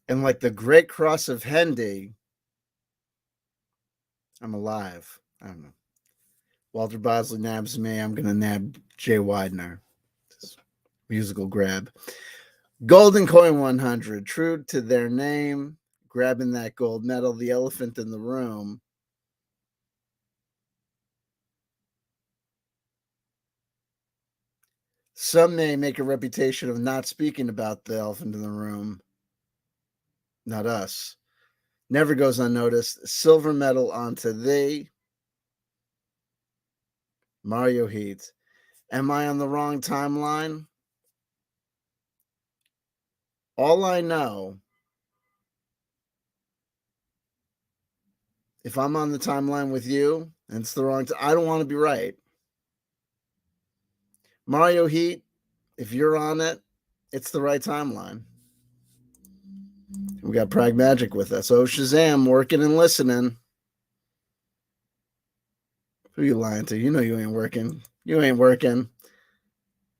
And like the Great Cross of Hendy, I'm alive. I don't know. Walter Bosley nabs me. I'm going to nab Jay Widener. Musical grab. Golden Coin 100. True to their name, grabbing that gold medal, the elephant in the room. Some may make a reputation of not speaking about the elephant in the room. Not us. Never goes unnoticed. Silver medal onto thee. Mario Heat. Am I on the wrong timeline? All I know, if I'm on the timeline with you and it's the wrong I don't want to be right. Mario Heat, if you're on it, it's the right timeline. We got Prag Magic with us. Oh, Shazam, working and listening. Who you lying to? You know you ain't working. You ain't working.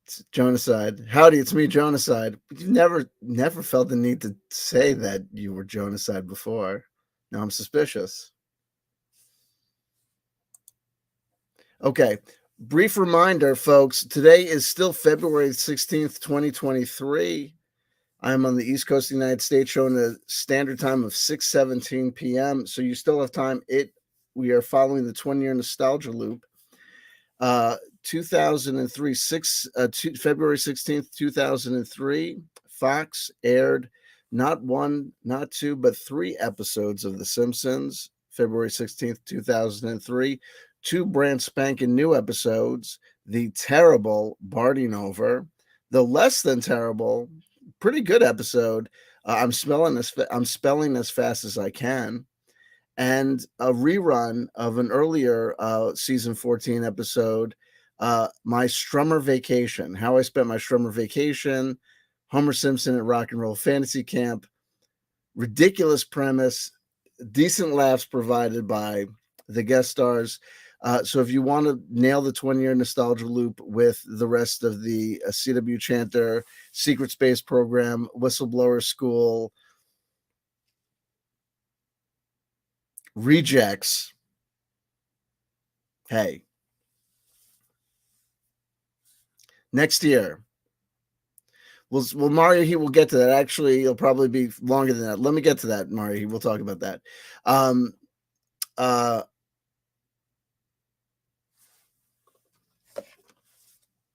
It's Jonaside. Howdy, it's me, Jonaside. You've never felt the need to say that you were Jonaside before. Now I'm suspicious. Okay. Brief reminder, folks. Today is still February 16th, 2023. I'm on the East Coast of the United States, showing a standard time of 6:17 p.m. So you still have time. We are following the 20-year nostalgia loop. 2003, February 16th, 2003, Fox aired not one, not two, but three episodes of The Simpsons. February 16th, 2003. Two brand spanking new episodes. The terrible Barding Over. The less than terrible, pretty good episode. I'm spelling as fast as I can. And a rerun of an earlier season 14 episode, My Strummer Vacation, how I spent my Strummer vacation, Homer Simpson at Rock and Roll Fantasy Camp. Ridiculous premise, decent laughs provided by the guest stars. So if you want to nail the 20-year nostalgia loop with the rest of the CW Chanter, Secret Space Program, Whistleblower School, Rejects, hey, next year. Well, Mario Heat, we'll get to that. Actually, it'll probably be longer than that. Let me get to that, Mario Heat. We'll talk about that.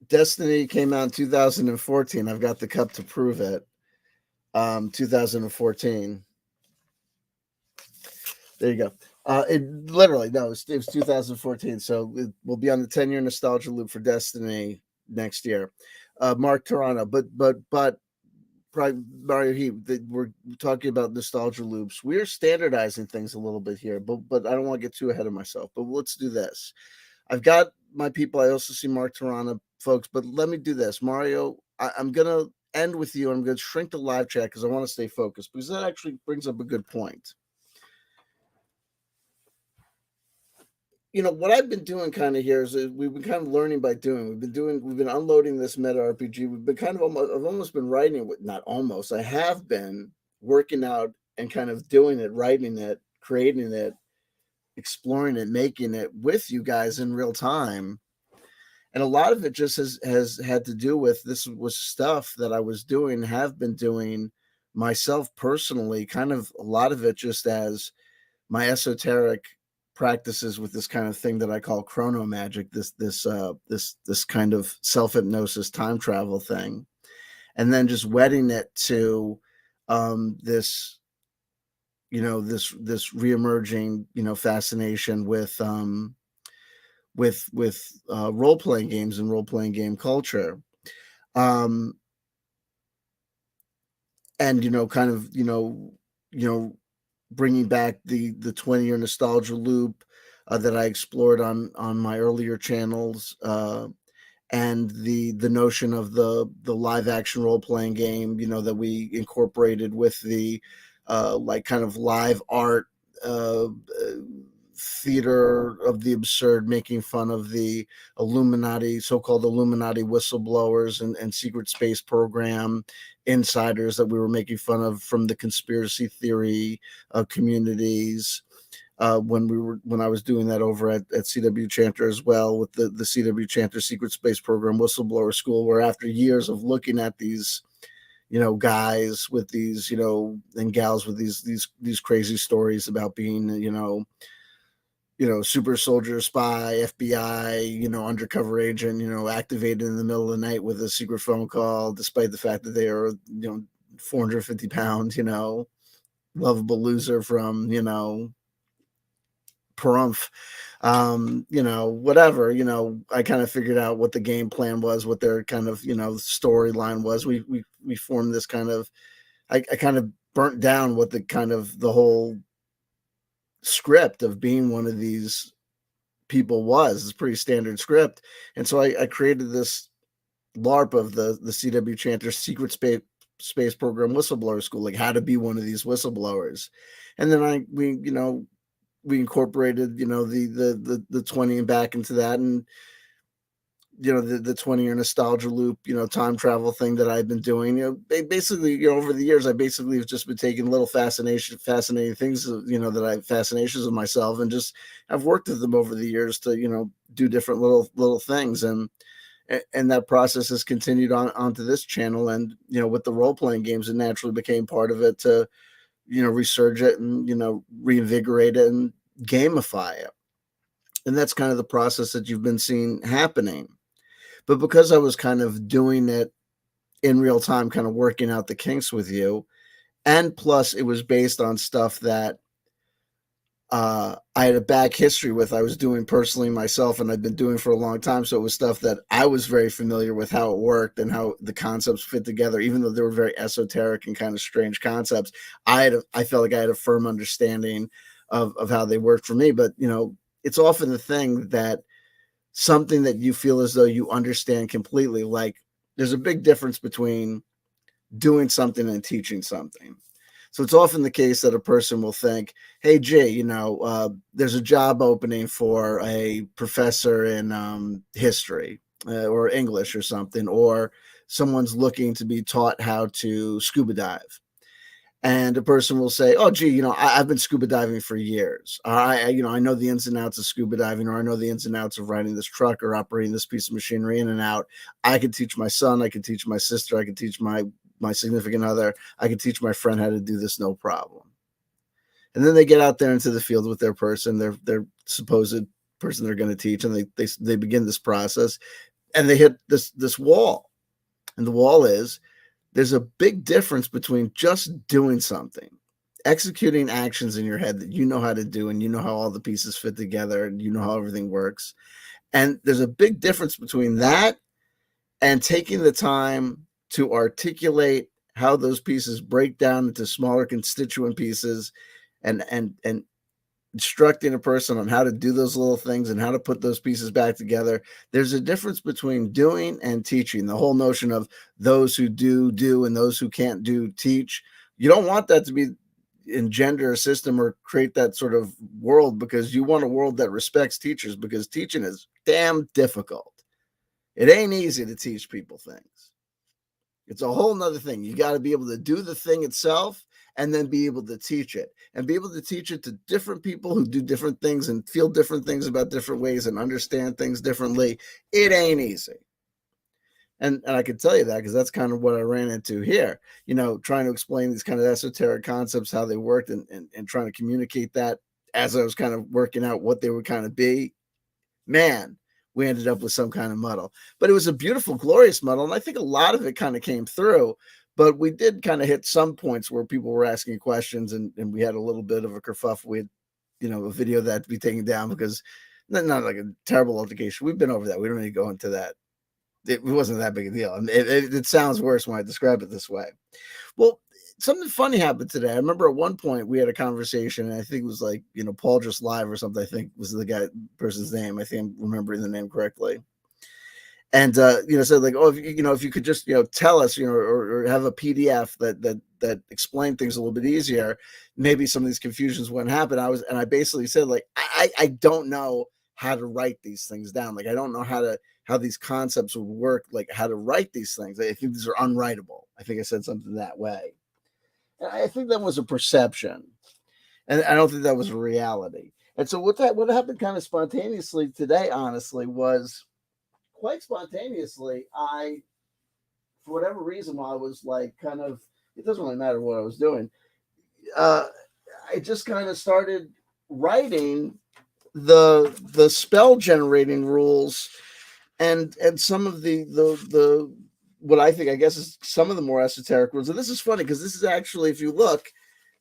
Destiny came out in 2014. I've got the cup to prove it. 2014. There you go. It literally, no, it was 2014. So it will be on the 10-year nostalgia loop for Destiny next year. Mark Toronto, but Mario Heat, we're talking about nostalgia loops. We're standardizing things a little bit here, but I don't want to get too ahead of myself. But let's do this. I've got my people. I also see Mark Toronto, folks, but let me do this. Mario, I'm going to end with you. I'm going to shrink the live chat because I want to stay focused, because that actually brings up a good point. You know, what I've been doing kind of here is we've been kind of learning by doing. We've been unloading this meta RPG. We've been kind of I've almost been writing it with, not almost, I have been working out and kind of doing it, writing it, creating it, exploring it, making it with you guys in real time. And a lot of it just has had to do with, this was stuff that I was doing, have been doing myself personally, kind of a lot of it just as my esoteric practices with this kind of thing that I call chrono magic, this kind of self-hypnosis time travel thing. And then just wedding it to this, this reemerging, fascination with role-playing games and role-playing game culture. And kind of, bringing back the 20-year nostalgia loop that I explored on my earlier channels, and the notion of the live action role playing game, that we incorporated with the like kind of live art theater of the absurd, making fun of the Illuminati, so-called Illuminati whistleblowers and secret space program insiders that we were making fun of from the conspiracy theory communities. When I was doing that over at CW Chanter as well, with the CW Chanter Secret Space Program Whistleblower School, where after years of looking at these, guys with these, and gals with these crazy stories about being, super soldier, spy, FBI, undercover agent, activated in the middle of the night with a secret phone call, despite the fact that they are, 450 pounds, lovable loser from, Parumph, whatever, I kind of figured out what the game plan was, what their kind of, storyline was. We formed this kind of, I kind of burnt down what the kind of the whole script of being one of these people was. It's a pretty standard script. And so I created this LARP of the CW Chanter Secret Space Program Whistleblower School, like how to be one of these whistleblowers. And then we incorporated, the 20 and back into that, and the 20-year nostalgia loop, time travel thing that I've been doing. Basically, over the years, I basically have just been taking little fascinating things, fascinations of myself, and just I've worked with them over the years to, do different little things, and that process has continued onto this channel, and with the role playing games, it naturally became part of it to resurge it and, reinvigorate it and gamify it. And that's kind of the process that you've been seeing happening. But because I was kind of doing it in real time, kind of working out the kinks with you, and plus it was based on stuff that I had a back history with, I was doing personally myself, and I've been doing for a long time. So it was stuff that I was very familiar with how it worked and how the concepts fit together, even though they were very esoteric and kind of strange concepts. I felt like I had a firm understanding of how they worked for me. But, it's often the thing that something that you feel as though you understand completely, like there's a big difference between doing something and teaching something. So it's often the case that a person will think, hey, Jay, there's a job opening for a professor in history or English or something, or someone's looking to be taught how to scuba dive. And a person will say, oh, gee, I've been scuba diving for years. I know the ins and outs of scuba diving, or I know the ins and outs of riding this truck or operating this piece of machinery in and out. I could teach my son. I could teach my sister. I could teach my significant other. I could teach my friend how to do this, no problem. And then they get out there into the field with their person, their supposed person they're going to teach, and they begin this process, and they hit this wall. And the wall is, there's a big difference between just doing something, executing actions in your head that you know how to do, and you know how all the pieces fit together, and you know how everything works. And there's a big difference between that and taking the time to articulate how those pieces break down into smaller constituent pieces, and instructing a person on how to do those little things and how to put those pieces back together. There's a difference between doing and teaching. The whole notion of those who do, and those who can't do, teach. You don't want that to be engender a system or create that sort of world, because you want a world that respects teachers, because teaching is damn difficult. It ain't easy to teach people things. It's a whole nother thing. You got to be able to do the thing itself, and then be able to teach it, and be able to teach it to different people who do different things and feel different things about different ways and understand things differently. It ain't easy. And I can tell you that because that's kind of what I ran into here, trying to explain these kind of esoteric concepts, how they worked, and trying to communicate that as I was kind of working out what they would kind of be. Man, we ended up with some kind of muddle, but it was a beautiful, glorious muddle. And I think a lot of it kind of came through, but we did kind of hit some points where people were asking questions, and we had a little bit of a kerfuffle. We had, a video that had to be taken down because not like a terrible altercation. We've been over that. We don't need to go into that. It wasn't that big a deal. It sounds worse when I describe it this way. Well, something funny happened today. I remember at one point we had a conversation, and I think it was like, Paul Just Live or something, I think was the person's name. I think I'm remembering the name correctly. And said like, oh, if you could just tell us, or have a PDF that explained things a little bit easier, maybe some of these confusions wouldn't happen. I basically said like, I don't know how to write these things down. Like, I don't know how these concepts would work, like how to write these things. I think these are unwritable. I think I said something that way. And I think that was a perception, and I don't think that was a reality. And so what happened kind of spontaneously today, honestly, was quite spontaneously, for whatever reason, while I was like kind of, it doesn't really matter what I was doing, uh, I just kind of started writing the spell generating rules, and some of the what I think, I guess, is some of the more esoteric rules. And this is funny because this is actually, if you look,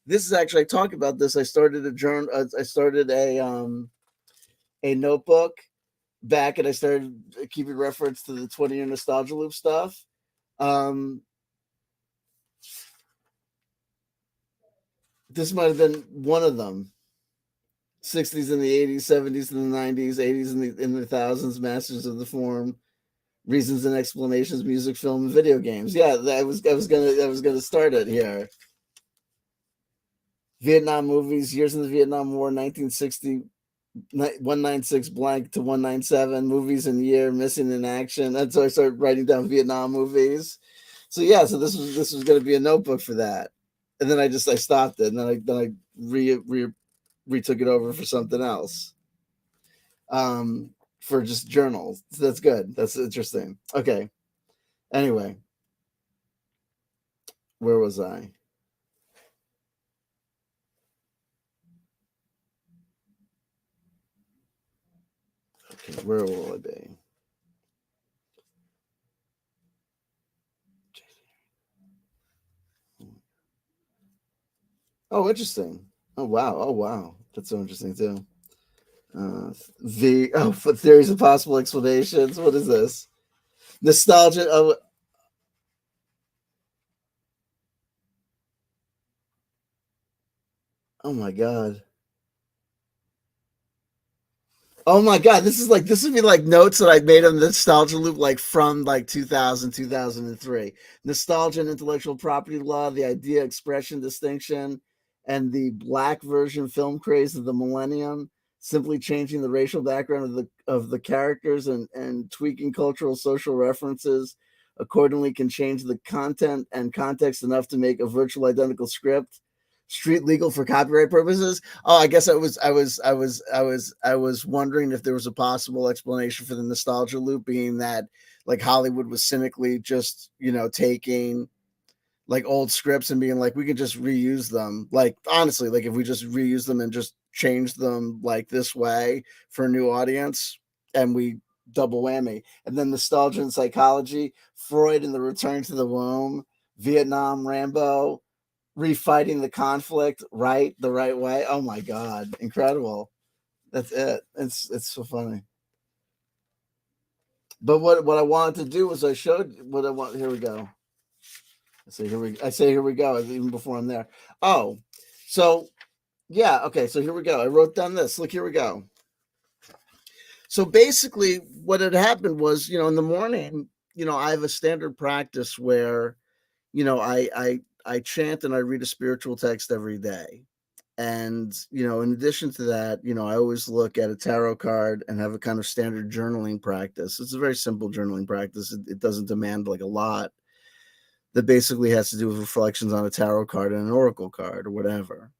this is actually, I talk about this. I started I started a notebook back, and I started keeping reference to the 20-year nostalgia loop stuff. This might have been one of them. 60s and the 80s, 70s and the 90s, 80s and the thousands, masters of the form, reasons and explanations, music, film, and video games. Yeah, I was gonna start it here. Vietnam movies, years in the Vietnam War, 1960, 196 blank to 197, movies and year missing in action. That's so I started writing down Vietnam movies. So yeah, so this was going to be a notebook for that, and then I stopped it, and then I retook it over for something else, for just journals. So that's good. That's interesting. Okay. Anyway, where was I? Okay, where will I be? Oh, interesting. Oh wow. Oh wow. That's so interesting too. For theories of possible explanations. What is this? Nostalgia. Oh my god. Oh my god, this would be like notes that I made on the nostalgia loop, like from like 2000, 2003. Nostalgia and intellectual property law, the idea, expression, distinction, and the black version film craze of the millennium. Simply changing the racial background of the characters, and tweaking cultural social references accordingly can change the content and context enough to make a virtual identical script street legal for copyright purposes. Oh, I guess I was wondering if there was a possible explanation for the nostalgia loop, being that like Hollywood was cynically just taking like old scripts and being like, we could just reuse them. Like honestly, like if we just reuse them and just change them like this way for a new audience, and we double whammy. And then nostalgia and psychology, Freud and the Return to the Womb, Vietnam, Rambo, refighting the conflict the right way. Oh my god, incredible. That's it. It's so funny. But what I wanted to do was I showed what I want. Here we go. I say here we go even before I'm there. Oh, so yeah, okay, so here we go. I wrote down this. Look, here we go. So basically what had happened was, in the morning, I have a standard practice where, I chant and I read a spiritual text every day. And, in addition to that, I always look at a tarot card and have a kind of standard journaling practice. It's a very simple journaling practice. It doesn't demand like a lot. That basically has to do with reflections on a tarot card and an oracle card or whatever.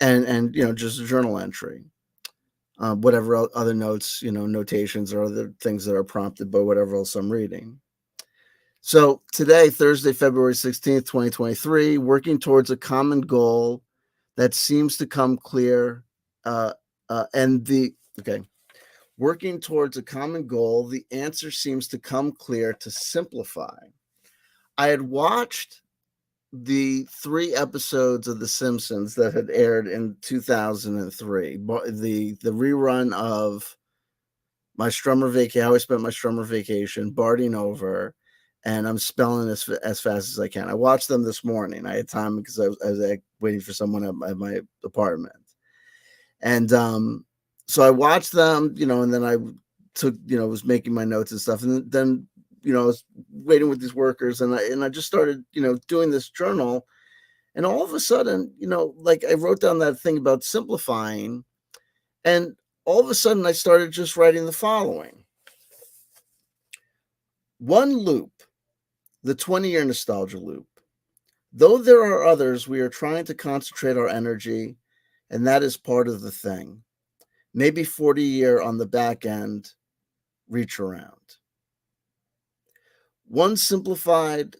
And just a journal entry. Whatever other notes, notations or other things that are prompted by whatever else I'm reading. So today, Thursday, February 16th, 2023, working towards a common goal that seems to come clear. Working towards a common goal, the answer seems to come clear to simplify. I had watched the 3 episodes of The Simpsons that had aired in 2003, the rerun of how I spent my Strummer vacation, Barding Over, and I'm spelling as fast as I can. I watched them this morning. I had time because I was waiting for someone at my apartment. And so I watched them, and then I took, was making my notes and stuff. And then, I was waiting with these workers, and I just started, doing this journal. And all of a sudden, like I wrote down that thing about simplifying, and all of a sudden I started just writing the following. One loop, the 20-year nostalgia loop. Though there are others, we are trying to concentrate our energy, and that is part of the thing. Maybe 40-year on the back end, reach around. One simplified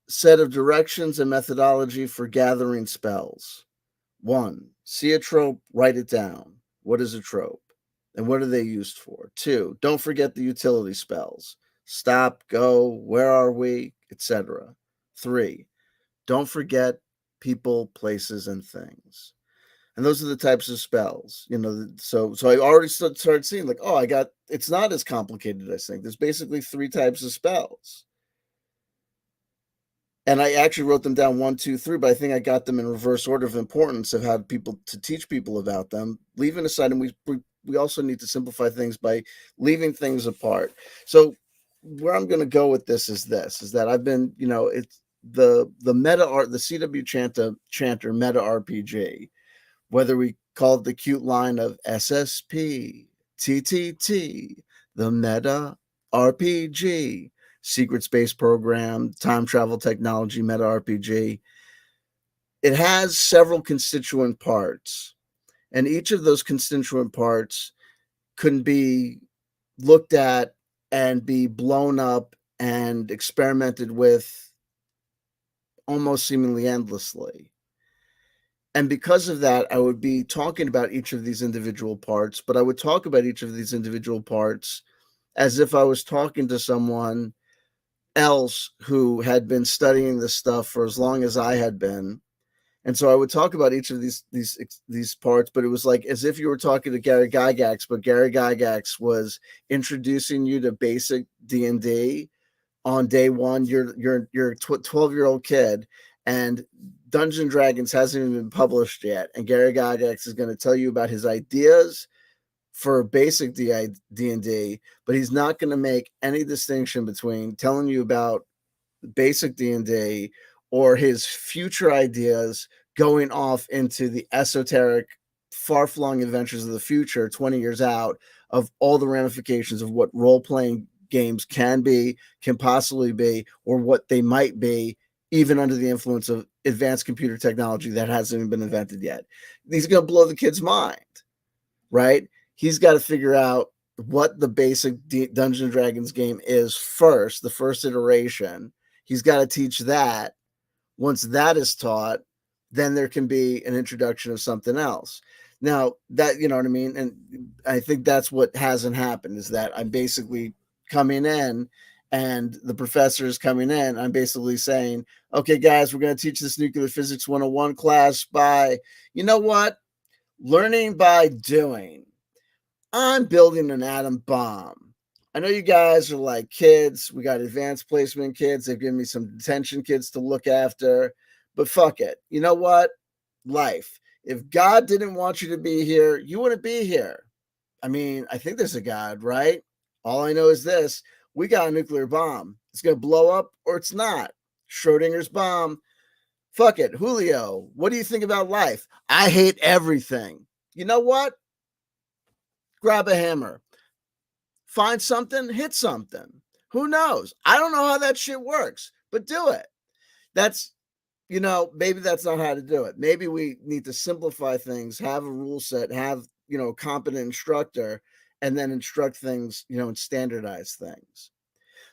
set of directions and methodology for gathering spells. 1. See a trope, write it down. What is a trope? And what are they used for? 2. Don't forget the utility spells. Stop, go, where are we, etc. 3. Don't forget people, places, and things. And those are the types of spells, so I already started seeing like, it's not as complicated as I think. There's basically 3 types of spells. And I actually wrote them down 1, 2, 3, but I think I got them in reverse order of importance of how to teach people about them, leaving aside, and we also need to simplify things by leaving things apart. So where I'm going to go with this is that I've been, it's the meta art, the CW Chanter meta RPG, whether we call it the cute line of SSP, TTT, the meta RPG, secret space program, time travel technology, meta RPG. It has several constituent parts, and each of those constituent parts can be looked at and be blown up and experimented with almost seemingly endlessly. And because of that, I would be talking about each of these individual parts, but I would talk about each of these individual parts as if I was talking to someone else who had been studying this stuff for as long as I had been. And so I would talk about each of these parts, but it was like as if you were talking to Gary Gygax, but Gary Gygax was introducing you to basic D&D on day one. You're a 12-year-old kid, and Dungeons & Dragons hasn't even been published yet, and Gary Gygax is going to tell you about his ideas for basic D&D, but he's not going to make any distinction between telling you about basic D&D or his future ideas going off into the esoteric, far-flung adventures of the future 20 years out, of all the ramifications of what role-playing games can possibly be, or what they might be, even under the influence of advanced computer technology that hasn't even been invented yet. He's going to blow the kid's mind, right? He's got to figure out what the basic Dungeons & Dragons game is first, the first iteration. He's got to teach that. Once that is taught, then there can be an introduction of something else. Now, that, you know what I mean? And I think that's what hasn't happened, is that I'm basically coming in, and the professor is coming in. I'm basically saying, okay, guys, we're going to teach this Nuclear Physics 101 class by, you know what? Learning by doing. I'm building an atom bomb. I know you guys are like kids. We got advanced placement kids. They've given me some detention kids to look after. But fuck it. You know what? Life. If God didn't want you to be here, you wouldn't be here. I mean, I think there's a God, right? All I know is this. We got a nuclear bomb. It's going to blow up or it's not. Schrodinger's bomb. Fuck it. Julio, what do you think about life? I hate everything. You know what? Grab a hammer. Find something, hit something. Who knows? I don't know how that shit works, but do it. That's, maybe that's not how to do it. Maybe we need to simplify things, have a rule set, have, a competent instructor, and then instruct things, and standardize things.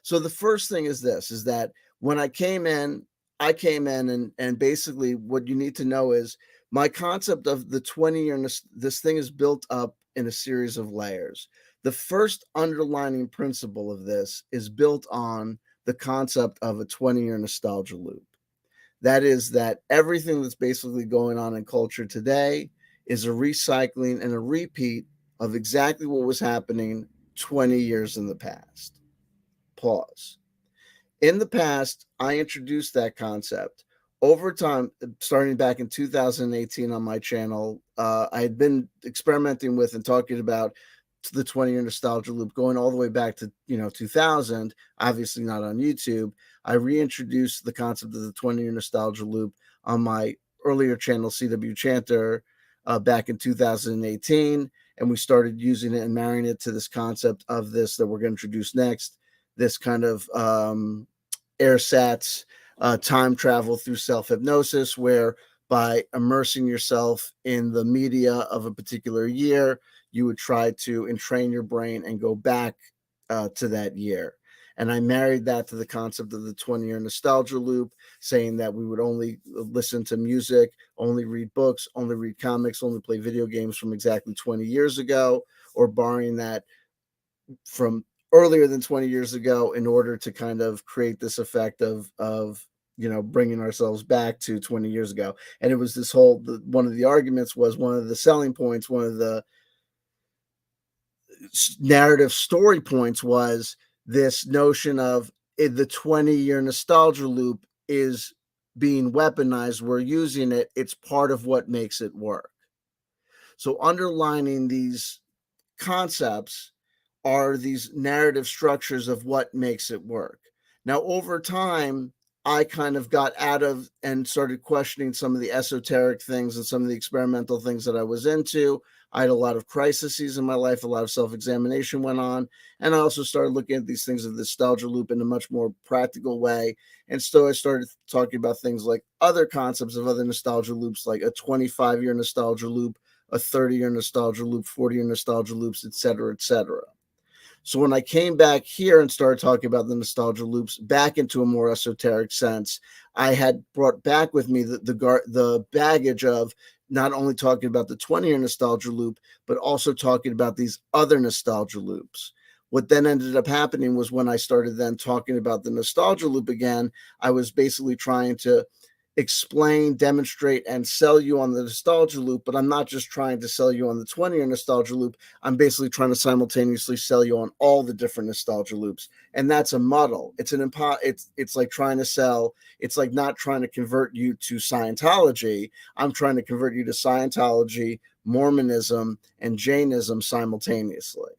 So the first thing is this, is that when I came in and basically what you need to know is my concept of the 20-year, this thing is built up in a series of layers. The first underlining principle of this is built on the concept of a 20-year nostalgia loop. That is that everything that's basically going on in culture today is a recycling and a repeat of exactly what was happening 20 years in the past. Pause. In the past, I introduced that concept. Over time, starting back in 2018 on my channel, I had been experimenting with and talking about the 20-year nostalgia loop, going all the way back to 2000. Obviously not on YouTube. I reintroduced the concept of the 20-year nostalgia loop on my earlier channel, CW Chanter, back in 2018, and we started using it and marrying it to this concept of this that we're going to introduce next, this kind of airsats time travel through self-hypnosis, where by immersing yourself in the media of a particular year, you would try to entrain your brain and go back to that year. And I married that to the concept of the 20-year nostalgia loop, saying that we would only listen to music, only read books, only read comics, only play video games from exactly 20 years ago, or borrowing that from earlier than 20 years ago, in order to kind of create this effect of bringing ourselves back to 20 years ago. And it was this whole, one of the arguments was, one of the selling points, one of the narrative story points was this notion of the 20-year nostalgia loop is being weaponized. We're using it. It's part of what makes it work. So underlining these concepts are these narrative structures of what makes it work. Now, over time, I kind of got out of and started questioning some of the esoteric things and some of the experimental things that I was into. I had a lot of crises in my life, a lot of self-examination went on, and I also started looking at these things of the nostalgia loop in a much more practical way. And so I started talking about things like other concepts of other nostalgia loops, like a 25-year nostalgia loop, a 30-year nostalgia loop, 40-year nostalgia loops, et cetera, et cetera. So when I came back here and started talking about the nostalgia loops back into a more esoteric sense, I had brought back with me the baggage of not only talking about the 20-year nostalgia loop, but also talking about these other nostalgia loops. What then ended up happening was, when I started then talking about the nostalgia loop again, I was basically trying to explain, demonstrate, and sell you on the nostalgia loop. But I'm not just trying to sell you on the 20-year nostalgia loop. I'm basically trying to simultaneously sell you on all the different nostalgia loops. And that's a muddle. It's like trying to sell. It's like not trying to convert you to Scientology. I'm trying to convert you to Scientology, Mormonism, and Jainism simultaneously.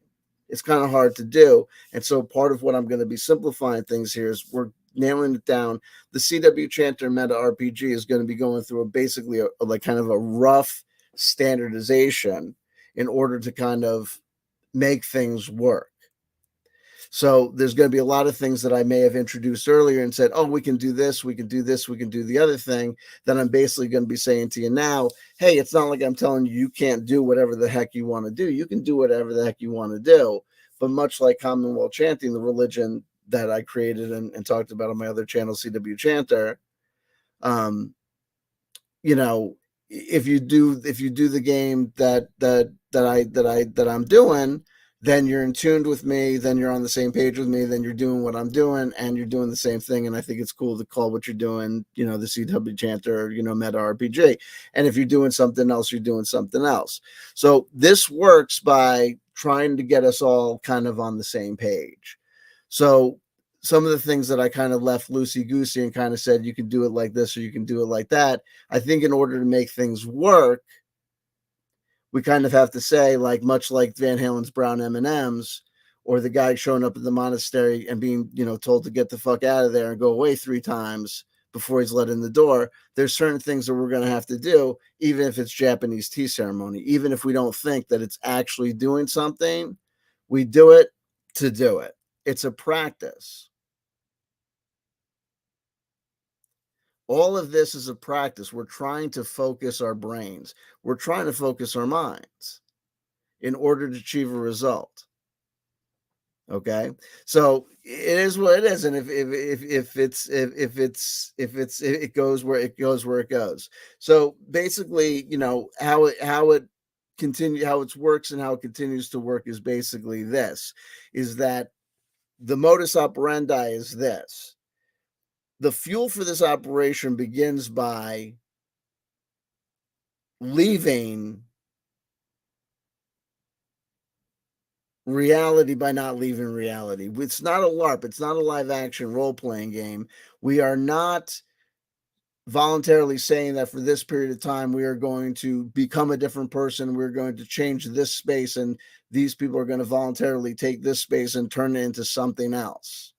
It's kind of hard to do. And so part of what I'm going to be simplifying things here is we're nailing it down. The CW Chanter Meta RPG is going to be going through basically like kind of a rough standardization in order to kind of make things work. So there's going to be a lot of things that I may have introduced earlier and said, oh, we can do this, we can do this, we can do the other thing, that I'm basically going to be saying to you now, hey, it's not like I'm telling you can't do whatever the heck you want to do. You can do whatever the heck you want to do. But much like Commonwealth Chanting, the religion that I created and talked about on my other channel, CW Chanter, if you do the game that I'm doing, then you're in tune with me, then you're on the same page with me, then you're doing what I'm doing, and you're doing the same thing. And I think it's cool to call what you're doing, the CW Chanter, Meta RPG. And if you're doing something else, you're doing something else. So this works by trying to get us all kind of on the same page. So some of the things that I kind of left loosey-goosey and kind of said, you can do it like this or you can do it like that, I think in order to make things work, we kind of have to say, like, much like Van Halen's Brown M&Ms, or the guy showing up at the monastery and being, told to get the fuck out of there and go away 3 times before he's let in the door. There's certain things that we're going to have to do, even if it's Japanese tea ceremony, even if we don't think that it's actually doing something, we do it to do it. It's a practice. All of this is a practice. We're trying to focus our brains. We're trying to focus our minds in order to achieve a result. Okay, so it is what it is, and if it goes where it goes. So basically, how it works and how it continues to work is basically this: is that the modus operandi is this. The fuel for this operation begins by leaving reality, by not leaving reality. It's not a LARP. It's not a live action role playing game. We are not voluntarily saying that for this period of time, we are going to become a different person. We're going to change this space, and these people are going to voluntarily take this space and turn it into something else.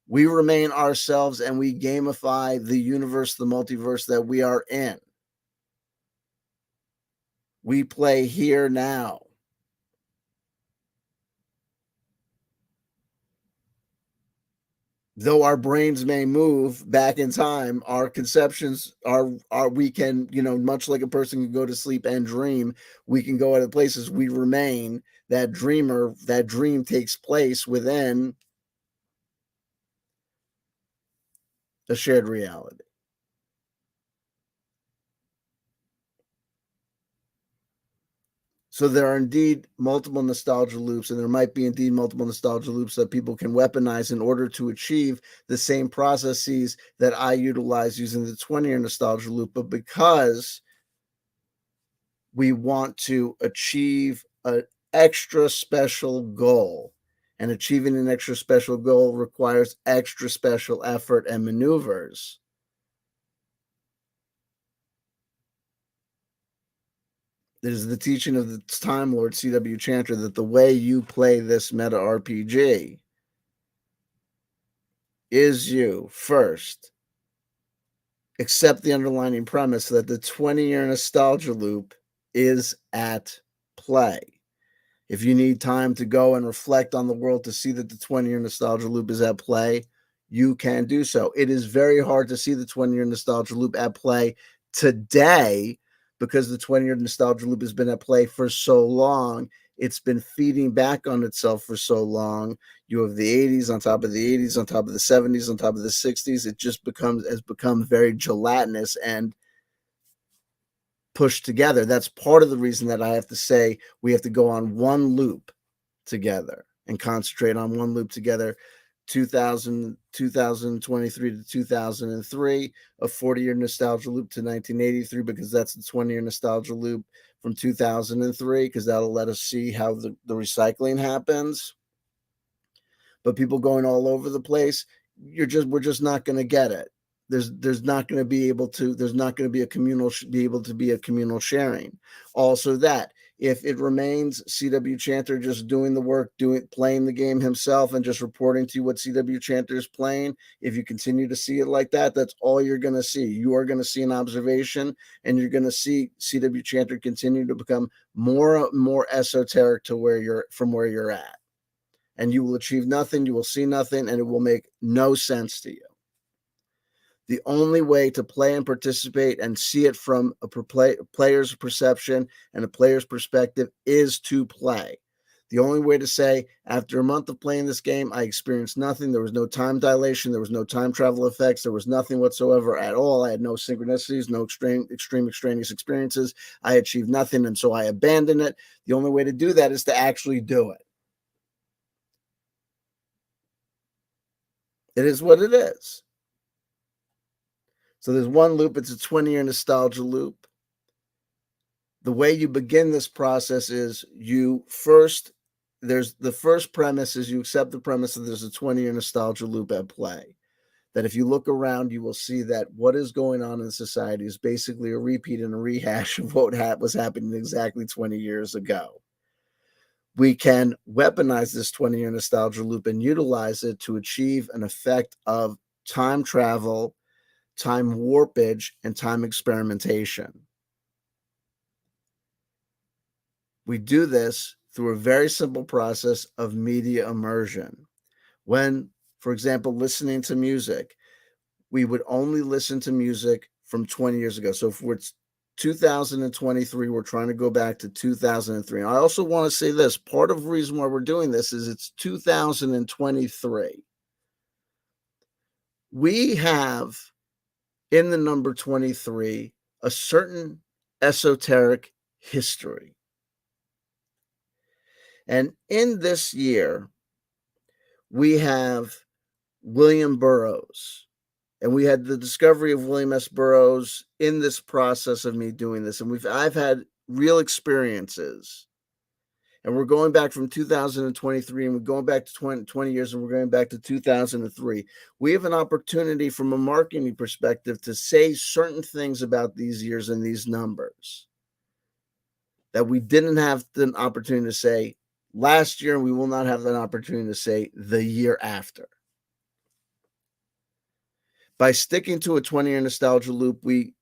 We remain ourselves and we gamify the universe, the multiverse that we are in. We play here now. Though our brains may move back in time, our conceptions are we can, much like a person can go to sleep and dream, we can go other places. We remain that dreamer. That dream takes place within a shared reality. So there are indeed multiple nostalgia loops, and there might be indeed multiple nostalgia loops that people can weaponize in order to achieve the same processes that I utilize using the 20-year nostalgia loop. But because we want to achieve an extra special goal, and achieving an extra special goal requires extra special effort and maneuvers, it is the teaching of the Time Lord C.W. Chanter that the way you play this meta RPG is you first accept the underlying premise that the 20-year nostalgia loop is at play. If you need time to go and reflect on the world to see that the 20-year nostalgia loop is at play, you can do so. It is very hard to see the 20-year nostalgia loop at play today because the 20-year nostalgia loop has been at play for so long. It's been feeding back on itself for so long. You have the 80s on top of the 80s, on top of the 70s, on top of the 60s. It just has become very gelatinous and pushed together. That's part of the reason that I have to say we have to go on one loop together and concentrate on one loop together. 2023 to 2003, a 40-year nostalgia loop to 1983, because that's the 20-year nostalgia loop from 2003, because that'll let us see how the recycling happens. But people going all over the place, we're just not going to get it. There's not going to be able to be a communal sharing. Also, that if it remains CW Chanter just doing the work, playing the game himself and just reporting to you what CW Chanter is playing, if you continue to see it like that, that's all you're going to see. You are going to see an observation, and you're going to see CW Chanter continue to become more esoteric to where you're at. And you will achieve nothing, you will see nothing, and it will make no sense to you. The only way to play and participate and see it from a player's perception and a player's perspective is to play. The only way to say, after a month of playing this game, I experienced nothing. There was no time dilation. There was no time travel effects. There was nothing whatsoever at all. I had no synchronicities, no extreme extraneous experiences. I achieved nothing, and so I abandoned it. The only way to do that is to actually do it. It is what it is. So there's one loop. It's a 20-year nostalgia loop. The way you begin this process is the first premise is you accept the premise that there's a 20-year nostalgia loop at play. That if you look around, you will see that what is going on in society is basically a repeat and a rehash of what was happening exactly 20 years ago. We can weaponize this 20-year nostalgia loop and utilize it to achieve an effect of time travel, time warpage, and time experimentation. We do this through a very simple process of media immersion. When, for example, listening to music, we would only listen to music from 20 years ago. So if it's 2023, we're trying to go back to 2003. I also want to say this, part of the reason why we're doing this is it's 2023. We have in the number 23 a certain esoteric history. And in this year, we have William Burroughs. And we had the discovery of William S. Burroughs in this process of me doing this. And I've had real experiences. and we're going back from 2023 and we're going back to 20 years and we're going back to 2003, we have an opportunity from a marketing perspective to say certain things about these years and these numbers that we didn't have the opportunity to say last year, and we will not have an opportunity to say the year after. By sticking to a 20-year nostalgia loop, we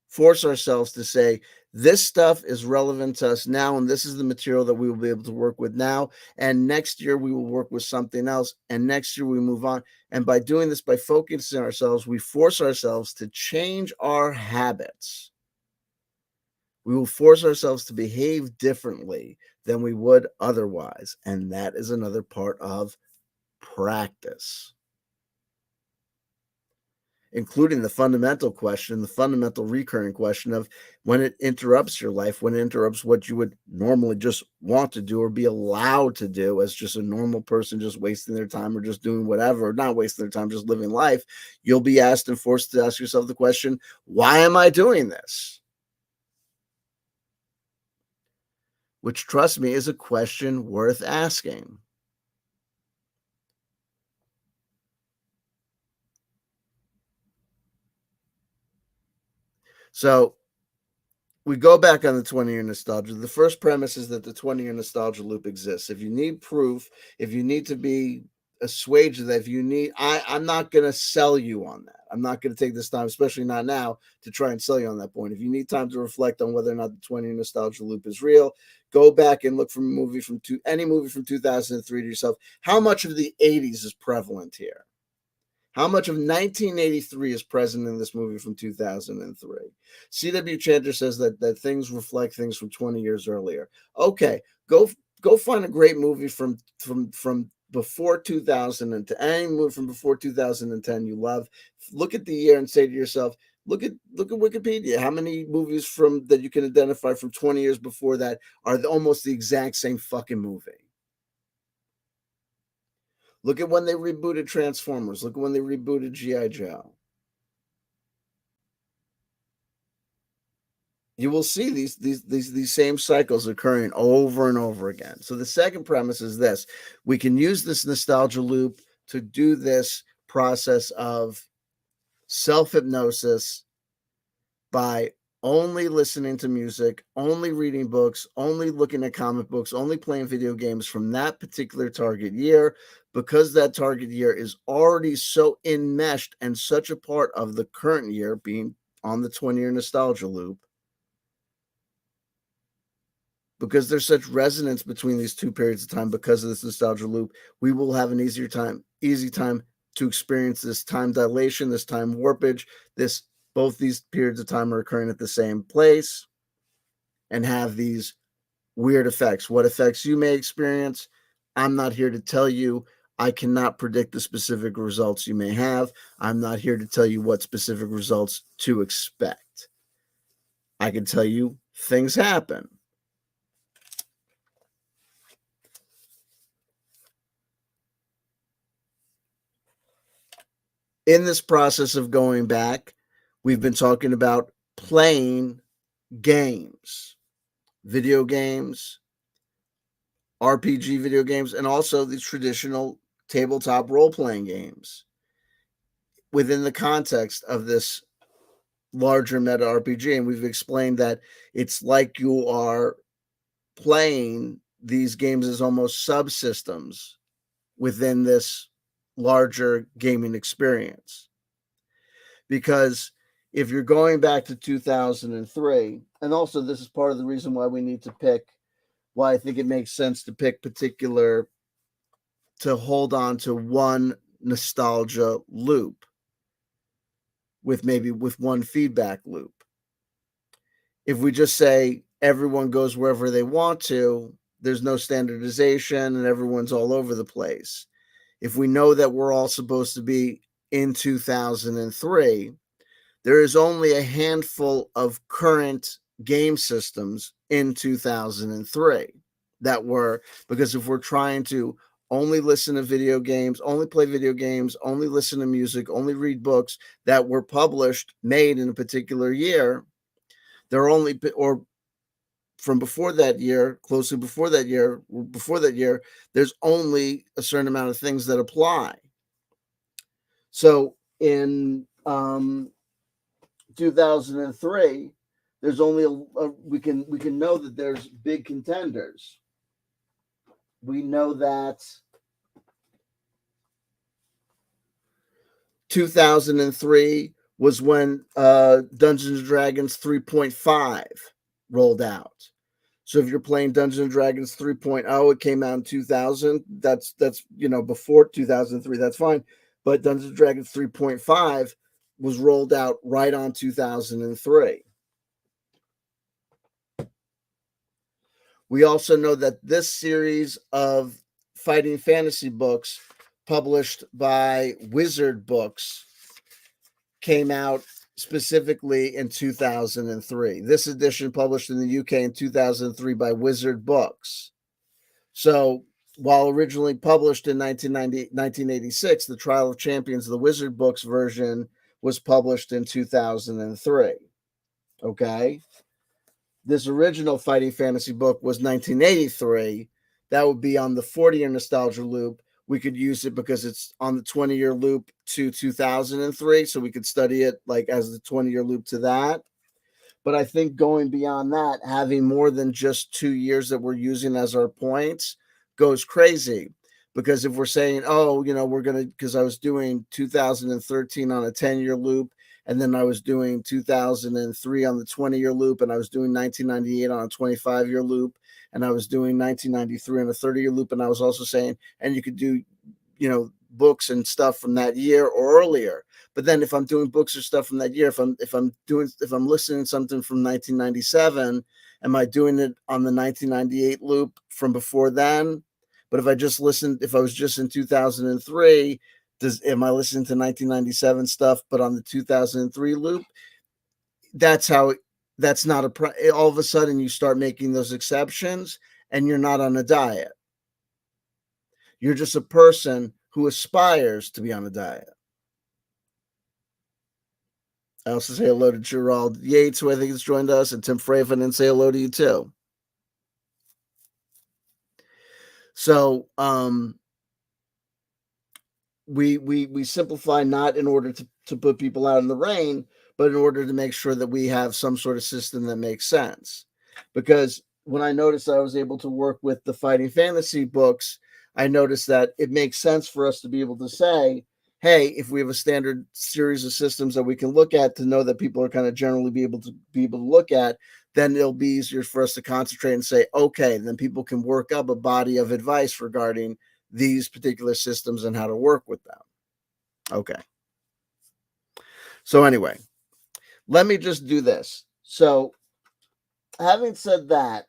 force ourselves to say, this stuff is relevant to us now, and this is the material that we will be able to work with now. And next year, we will work with something else. And next year, we move on. And by doing this, by focusing ourselves, we force ourselves to change our habits. We will force ourselves to behave differently than we would otherwise. And that is another part of practice, including the fundamental question, the fundamental recurring question of when it interrupts your life, when it interrupts what you would normally just want to do or be allowed to do as just a normal person, just wasting their time or just doing whatever, not wasting their time, just living life, you'll be asked and forced to ask yourself the question, why am I doing this? Which, trust me, is a question worth asking. So we go back on the 20-year nostalgia. The first premise is that the 20-year nostalgia loop exists. If you need proof, if you need to be assuaged that, if you need, I'm not going to sell you on that. I'm not going to take this time, especially not now, to try and sell you on that point. If you need time to reflect on whether or not the 20-year nostalgia loop is real, go back and look from any movie from 2003 to yourself. How much of the 80s is prevalent here? How much of 1983 is present in this movie from 2003? C.W. Chandler says that things reflect things from 20 years earlier. Okay, go find a great movie from before 2010, any movie from before 2010 you love. Look at the year and say to yourself, look at Wikipedia. How many movies from that you can identify from 20 years before that are almost the exact same fucking movie? Look at when they rebooted Transformers. Look at when they rebooted G.I. Joe. You will see these same cycles occurring over and over again. So the second premise is this: we can use this nostalgia loop to do this process of self-hypnosis by only listening to music, only reading books, only looking at comic books, only playing video games from that particular target year, because that target year is already so enmeshed and such a part of the current year, being on the 20-year nostalgia loop, because there's such resonance between these two periods of time because of this nostalgia loop, we will have an easy time to experience this time dilation, this time warpage, both these periods of time are occurring at the same place and have these weird effects. What effects you may experience, I'm not here to tell you. I cannot predict the specific results you may have. I'm not here to tell you what specific results to expect. I can tell you things happen. In this process of going back, we've been talking about playing games, video games, RPG video games, and also the traditional tabletop role-playing games within the context of this larger meta RPG. And we've explained that it's like you are playing these games as almost subsystems within this larger gaming experience. Because if you're going back to 2003, and also this is part of the reason why we need to why I think it makes sense to to hold on to one nostalgia loop with one feedback loop. If we just say everyone goes wherever they want to, there's no standardization and everyone's all over the place. If we know that we're all supposed to be in 2003, there is only a handful of current game systems in 2003 that were, because if we're trying to only listen to video games, only play video games, only listen to music, only read books that were made in a particular year, they're only, or from before that year, closely before that year, there's only a certain amount of things that apply. So in 2003, there's only we can know that there's big contenders. We know that 2003 was when Dungeons and Dragons 3.5 rolled out. So if you're playing Dungeons and Dragons 3.0, it came out in 2000. That's before 2003. That's fine. But Dungeons and Dragons 3.5 was rolled out right on 2003. We also know that this series of fighting fantasy books published by Wizard Books came out specifically in 2003. This edition published in the UK in 2003 by Wizard Books. So while originally published in 1986, the Trial of Champions, the Wizard Books version, was published in 2003. Okay? This original fighting fantasy book was 1983. That would be on the 40-year nostalgia loop. We could use it because it's on the 20-year loop to 2003, so we could study it like as the 20-year loop to that. But I think going beyond that, having more than just 2 years that we're using as our points goes crazy. Because if we're saying, oh, we're going to, because I was doing 2013 on a 10-year loop, and then I was doing 2003 on the 20-year loop, and I was doing 1998 on a 25-year loop, and I was doing 1993 on a 30-year loop, and I was also saying, and you could do, books and stuff from that year or earlier. But then if I'm doing books or stuff from that year, if I'm listening to something from 1997, am I doing it on the 1998 loop from before then? But if I was just in 2003, am I listening to 1997 stuff, but on the 2003 loop? That's not all of a sudden you start making those exceptions and you're not on a diet. You're just a person who aspires to be on a diet. I also say hello to Gerald Yates, who I think has joined us, and Tim Fraven, and say hello to you too. So we simplify not in order to put people out in the rain, but in order to make sure that we have some sort of system that makes sense. Because when I noticed I was able to work with the fighting fantasy books, I noticed that it makes sense for us to be able to say, hey, if we have a standard series of systems that we can look at to know that people are kind of generally be able to look at, then it'll be easier for us to concentrate and say, okay, then people can work up a body of advice regarding these particular systems and how to work with them. Okay. So anyway, let me just do this. So having said that,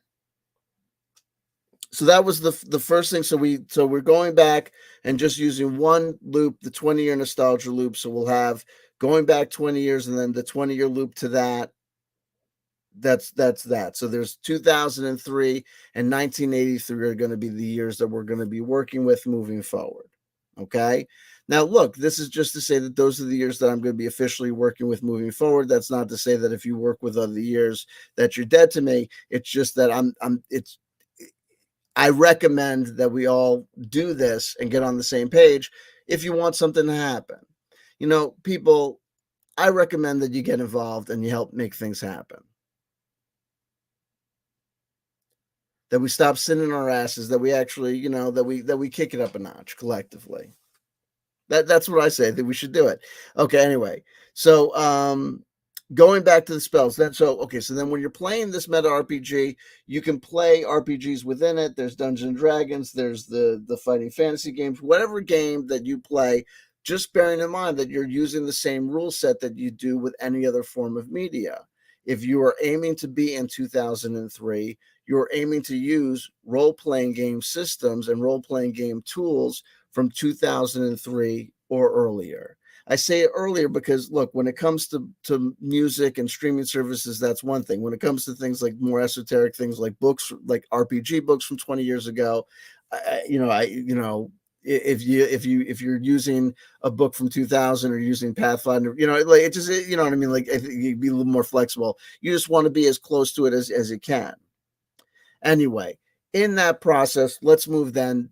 so that was the first thing. So we're going back and just using one loop, the 20-year nostalgia loop. So we'll have going back 20 years and then the 20-year loop to that. That's that. So there's 2003 and 1983 are going to be the years that we're going to be working with moving forward. Okay. Now, look, this is just to say that those are the years that I'm going to be officially working with moving forward. That's not to say that if you work with other years that you're dead to me. It's just that I recommend that we all do this and get on the same page if you want something to happen. People, I recommend that you get involved and you help make things happen. That we stop sitting on our asses, that we actually, that we kick it up a notch collectively. That's what I say, that we should do it. Okay, anyway. So going back to the spells, so then when you're playing this meta RPG, you can play RPGs within it. There's Dungeons and Dragons, there's the fighting fantasy games, whatever game that you play, just bearing in mind that you're using the same rule set that you do with any other form of media. If you are aiming to be in 2003, you're aiming to use role-playing game systems and role-playing game tools from 2003 or earlier. I say it earlier because, look, when it comes to music and streaming services, that's one thing. When it comes to things like more esoteric things like books, like RPG books from 20 years ago, if you're using a book from 2000 or using Pathfinder, like it just, what I mean? Like, I think you'd be a little more flexible. You just want to be as close to it as you can. Anyway, in that process, let's move then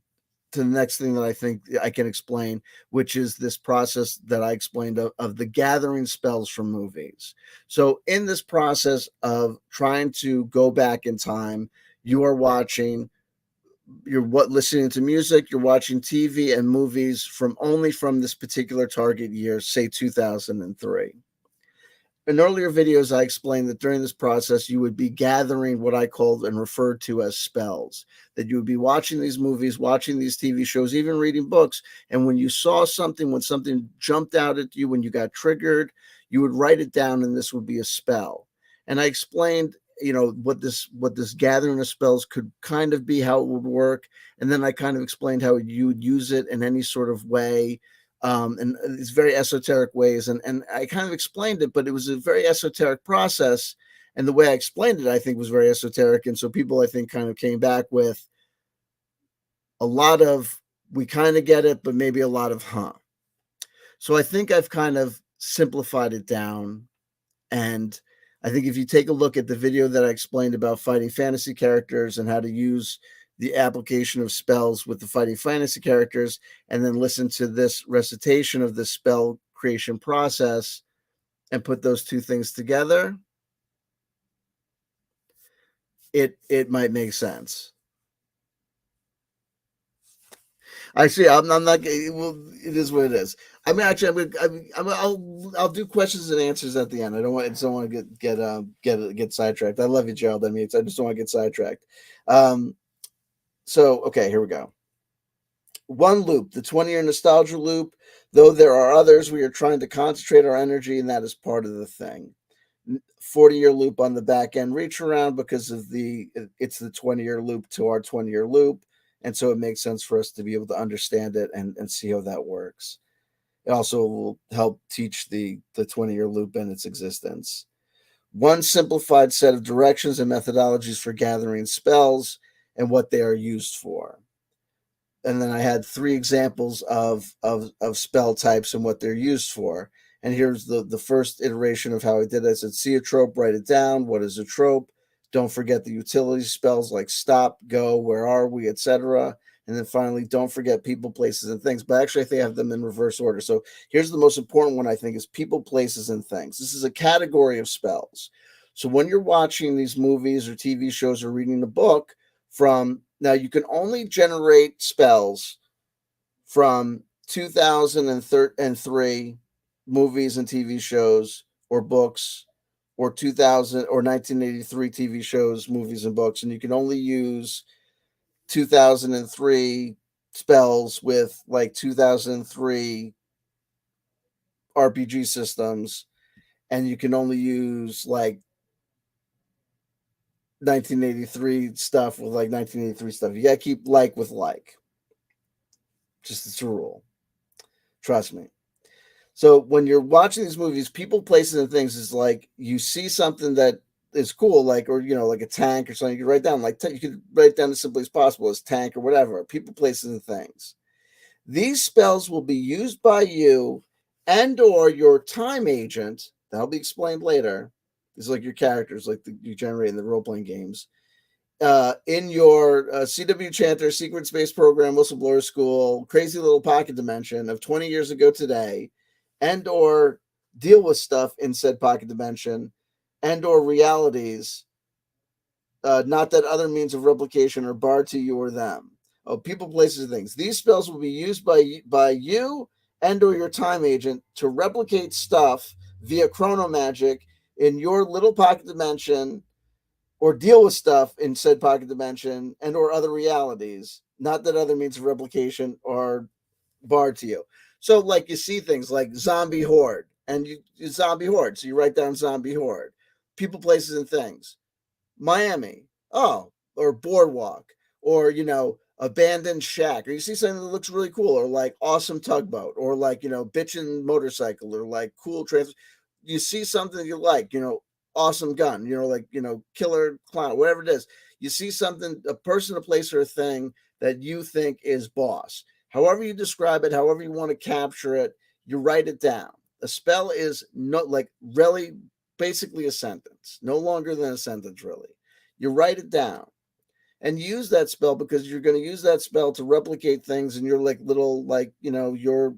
to the next thing that I think I can explain, which is this process that I explained of the gathering spells from movies. So, in this process of trying to go back in time, you are watching, you're listening to music, you're watching TV and movies from this particular target year, say 2003. In earlier videos, I explained that during this process, you would be gathering what I called and referred to as spells. That you would be watching these movies, watching these TV shows, even reading books. And when you saw something, when something jumped out at you, when you got triggered, you would write it down, and this would be a spell. And I explained, what this gathering of spells could kind of be, how it would work. And then I kind of explained how you would use it in any sort of way, and these very esoteric ways. And I kind of explained it, but it was a very esoteric process. And the way I explained it, I think, was very esoteric. And so people, I think, kind of came back with a lot of, we kind of get it, but maybe a lot of, huh. So I think I've kind of simplified it down. And I think if you take a look at the video that I explained about fighting fantasy characters and how to use the application of spells with the fighting fantasy characters, and then listen to this recitation of the spell creation process and put those two things together, it might make sense. Actually, I'm not. Well, it is what it is. I mean, actually, I'll do questions and answers at the end. I just don't want to get sidetracked. I love you, Gerald. I mean, I just don't want to get sidetracked. So okay, here we go. One loop, the 20-year nostalgia loop. Though there are others, we are trying to concentrate our energy, and that is part of the thing. 40-year loop on the back end reach around, because of it's the 20-year loop to our 20-year loop. And so it makes sense for us to be able to understand it and see how that works. It also will help teach the 20-year loop and its existence. One simplified set of directions and methodologies for gathering spells and what they are used for. And then I had three examples of spell types and what they're used for. And here's the first iteration of how I did it. I said, see a trope, write it down. What is a trope? Don't forget the utility spells like stop, go, where are we, etc. And then finally, don't forget people, places, and things. But actually, I think I have them in reverse order. So here's the most important one, I think, is people, places, and things. This is a category of spells. So when you're watching these movies or TV shows or reading a book, now you can only generate spells from 2003 movies and TV shows or books, or 2000 or 1983 TV shows, movies, and books, and you can only use 2003 spells with like 2003 RPG systems, and you can only use like 1983 stuff with like 1983 stuff. You got to keep like with like. Just it's a rule. Trust me. So when you're watching these movies, people, places, and things is like you see something that is cool, like, or like a tank or something. You can write down you could write down as simply as possible as tank or whatever. People, places, and things. These spells will be used by you and or your time agent. That'll be explained later. It's like your characters, like you generate in the role playing games. In your CW Chanter, Secret Space Program, Whistleblower School, Crazy Little Pocket Dimension of 20 years ago today, and or deal with stuff in said pocket dimension, and or realities, not that other means of replication are barred to you or them. Oh, people, places, and things. These spells will be used by you and or your time agent to replicate stuff via chrono magic in your little pocket dimension, or deal with stuff in said pocket dimension and or other realities, not that other means of replication are barred to you. So like you see things like zombie horde, and you zombie horde, so you write down zombie horde. People, places, and things. Miami, oh, or boardwalk, or abandoned shack, or you see something that looks really cool, or like awesome tugboat, or like bitchin' motorcycle, or like cool trans. You see something you like, awesome gun, like killer clown, whatever it is. You see something, a person, a place, or a thing that you think is boss. However you describe it, however you want to capture it, you write it down. A spell is not like really basically a sentence, no longer than a sentence, really. You write it down. and use that spell because you're going to use that spell to replicate things in your like little like your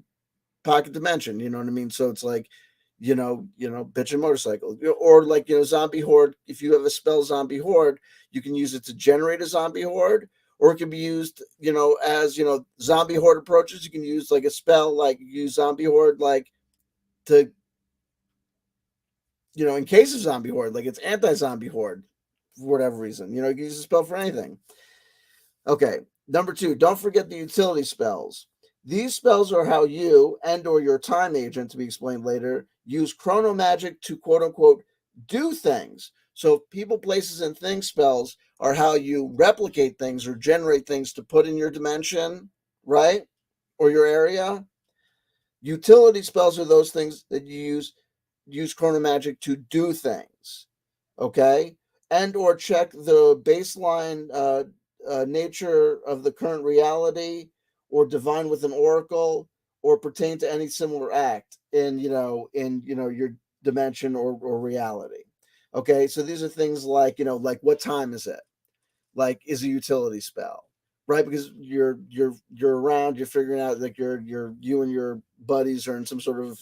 pocket dimension. You know what I mean? So it's like bitch and motorcycle, or like zombie horde. If you have a spell zombie horde, you can use it to generate a zombie horde, or it can be used as zombie horde approaches. You can use like a spell like use zombie horde like to in case of zombie horde, like it's anti-zombie horde for whatever reason. You can use a spell for anything. Okay, number 2, don't forget the utility spells. These spells are how you and or your time agent, to be explained later, use chrono magic to quote unquote do things. So people, places, and things spells are how you replicate things or generate things to put in your dimension, right? Or your area. Utility spells are those things that you use chrono magic to do things, okay? And or check the baseline nature of the current reality, or divine with an oracle, or pertain to any similar act in your dimension or reality. Okay, so these are things like like what time is it? Like is a utility spell, right? Because you're around, you're figuring out like you and your buddies are in some sort of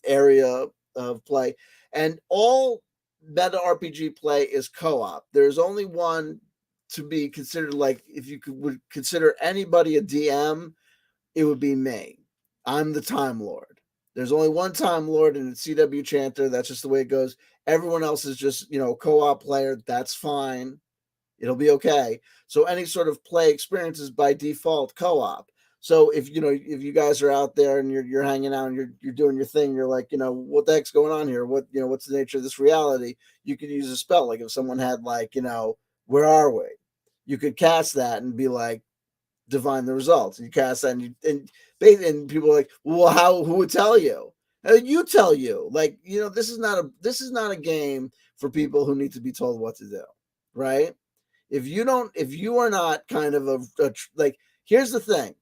area of play, and all meta RPG play is co-op. There's only one to be considered, like if you would consider anybody a DM, it would be me. I'm the Time Lord. There's only one Time Lord, and it's CW Chanter. That's just the way it goes. Everyone else is just co-op player. That's fine. It'll be okay. So any sort of play experience is by default co-op. So if you guys are out there and you're hanging out and you're doing your thing, you're like, what the heck's going on here? What's the nature of this reality? You could use a spell. Like if someone had like, where are we? You could cast that and be like, divine the results. You cast that and people are like, well, who would tell you? You tell you. Like, this is not a game for people who need to be told what to do, right? If you are not kind of like, here's the thing.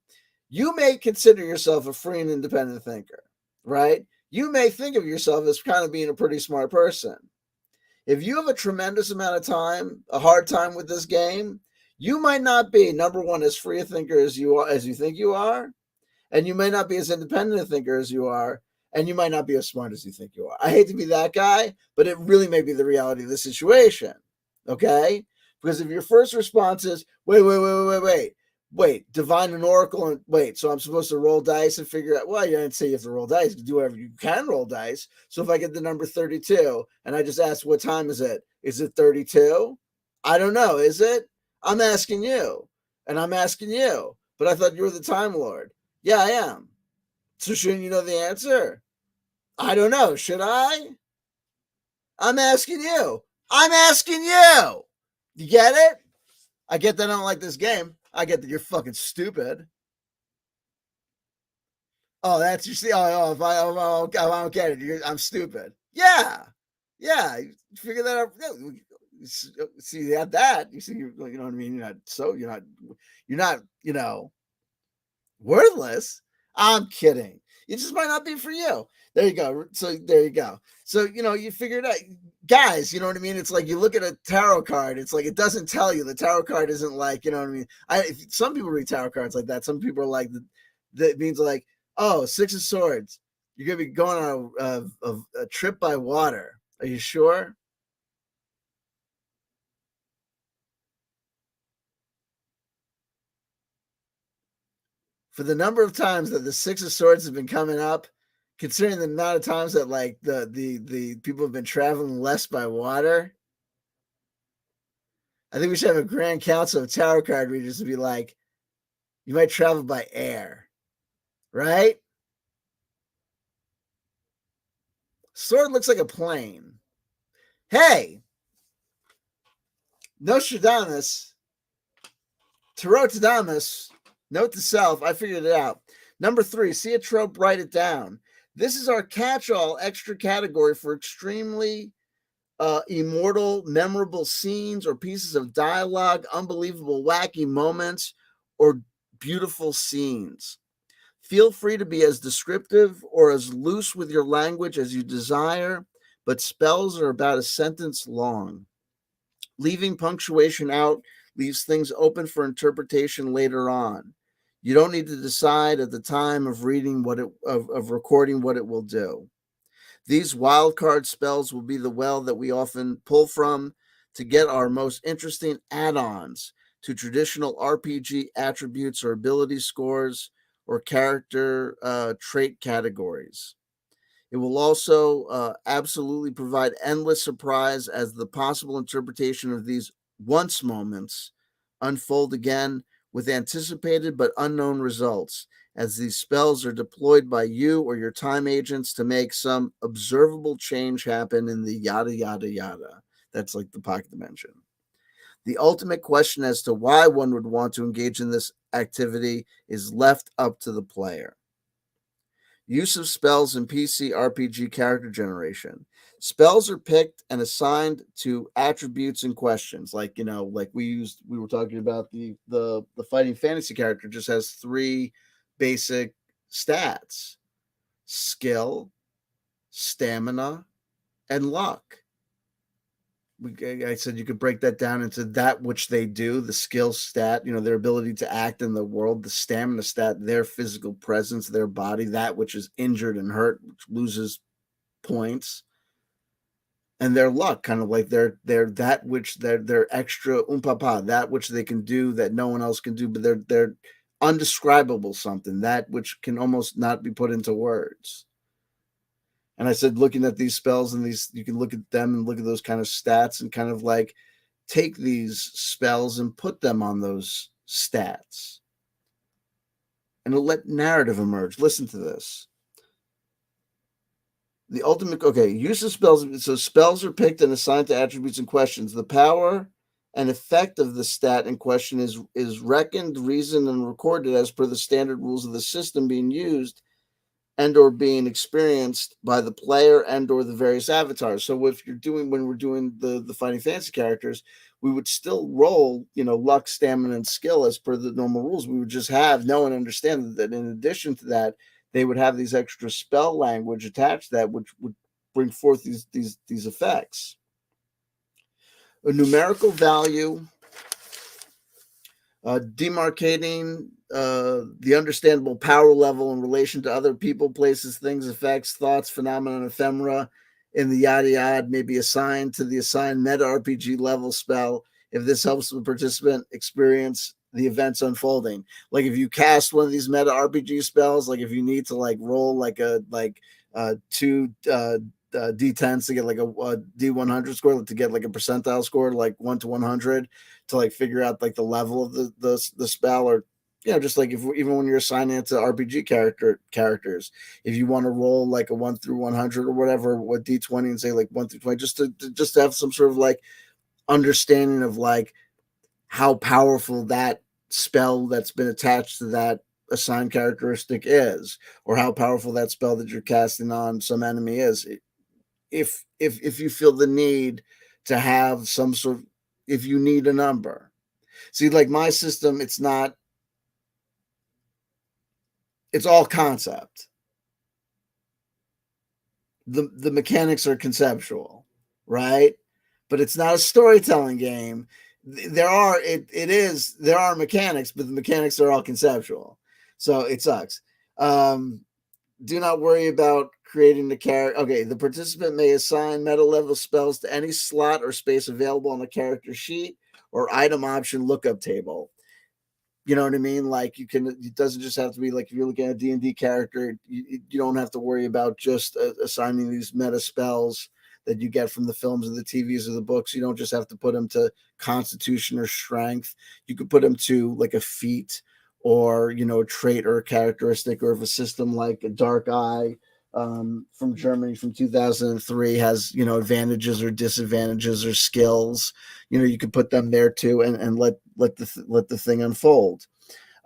You may consider yourself a free and independent thinker, right? You may think of yourself as kind of being a pretty smart person. If you have a tremendous amount of time, a hard time with this game, you might not be, number one, as free a thinker as you think you are, and you may not be as independent a thinker as you are, and you might not be as smart as you think you are. I hate to be that guy, but it really may be the reality of the situation. Okay? Because if your first response is, wait, divine and oracle, and wait, so I'm supposed to roll dice and figure out, well, you didn't say you have to roll dice. You can do whatever you can roll dice. So if I get the number 32 and I just ask, what time is it? Is it 32? I don't know. Is it? I'm asking you. And I'm asking you. But I thought you were the Time Lord. Yeah, I am. So shouldn't you know the answer? I don't know. Should I? I'm asking you. I'm asking you. You get it? I get that I don't like this game. I get that you're fucking stupid. Oh, that's you see. If I don't get it, I'm stupid. Yeah, you figure that out. See, you have that. You see, you know what I mean. You're not worthless. I'm kidding. It just might not be for you. There you go. So there you go. So you figure it out, guys. You know what I mean? It's like you look at a tarot card. It's like it doesn't tell you. The tarot card isn't like what I mean. Some people read tarot cards like that. Some people are like that means like, oh, 6 of Swords. You're gonna be going on a trip by water. Are you sure? For the number of times that the 6 of Swords have been coming up, considering the amount of times that like the people have been traveling less by water, I think we should have a grand council of tarot card readers to be like, you might travel by air, right? Sword looks like a plane. Hey, Nostradamus, Tarotadamus, note to self, I figured it out. Number 3, see a trope, write it down. This is our catch-all extra category for extremely immortal, memorable scenes or pieces of dialogue, unbelievable, wacky moments, or beautiful scenes. Feel free to be as descriptive or as loose with your language as you desire, but spells are about a sentence long. Leaving punctuation out leaves things open for interpretation later on. You don't need to decide at the time of reading of recording what it will do. These wildcard spells will be the well that we often pull from to get our most interesting add-ons to traditional RPG attributes or ability scores or character trait categories. It will also absolutely provide endless surprise as the possible interpretation of these once moments unfold again with anticipated but unknown results as these spells are deployed by you or your time agents to make some observable change happen in the yada, yada, yada. That's like the pocket dimension. The ultimate question as to why one would want to engage in this activity is left up to the player. Use of spells in PC RPG character generation. Spells are picked and assigned to attributes and questions. Like, like we were talking about the fighting fantasy character just has 3 basic stats: skill, stamina, and luck. I said you could break that down into that which they do, the skill stat, their ability to act in the world, the stamina stat, their physical presence, their body, that which is injured and hurt, which loses points, and their luck, kind of like they're that which they're extra umpapa, that which they can do that no one else can do, but they're undescribable something, that which can almost not be put into words. And I said, looking at these spells and these, you can look at them and look at those kind of stats and kind of like take these spells and put them on those stats. And it'll let narrative emerge. Listen to this. The ultimate, use of spells. So spells are picked and assigned to attributes and questions. The power and effect of the stat in question is reckoned, reasoned, and recorded as per the standard rules of the system being used and or being experienced by the player and or the various avatars. So when we're doing the fighting fantasy characters, we would still roll, luck, stamina, and skill as per the normal rules. We would just know and understand that in addition to that, they would have these extra spell language attached to that, which would bring forth these effects. A numerical value, demarcating the understandable power level in relation to other people, places, things, effects, thoughts, phenomena, and ephemera in the yada yada may be assigned to the assigned meta RPG level spell if this helps the participant experience the events unfolding. Like if you cast one of these meta RPG spells, like if you need to roll two D10s to get a D100 score, to get a percentile score, 1 to 100, to figure out the level of the spell, or just even when you're assigning it to RPG characters, if you want to roll a 1 through 100 or whatever, what D20 and say 1 through 20, just to have some sort of understanding of how powerful that spell that's been attached to that assigned characteristic is, or how powerful that spell that you're casting on some enemy is. If you feel the need to have some sort of, if you need a number. See, my system, it's all concept. The mechanics are conceptual, right? But it's not a storytelling game. There are mechanics, but the mechanics are all conceptual. So it sucks. Do not worry about creating the character. Okay, the participant may assign meta level spells to any slot or space available on the character sheet or item option lookup table. You know what I mean? It doesn't just have to be if you're looking at a D&D character, you don't have to worry about just assigning these meta spells that you get from the films or the TVs or the books. You don't just have to put them to constitution or strength. You could put them to a feat or, a trait or a characteristic, or if a system like a Dark Eye from Germany from 2003 has, advantages or disadvantages or skills, you could put them there too and let the thing unfold.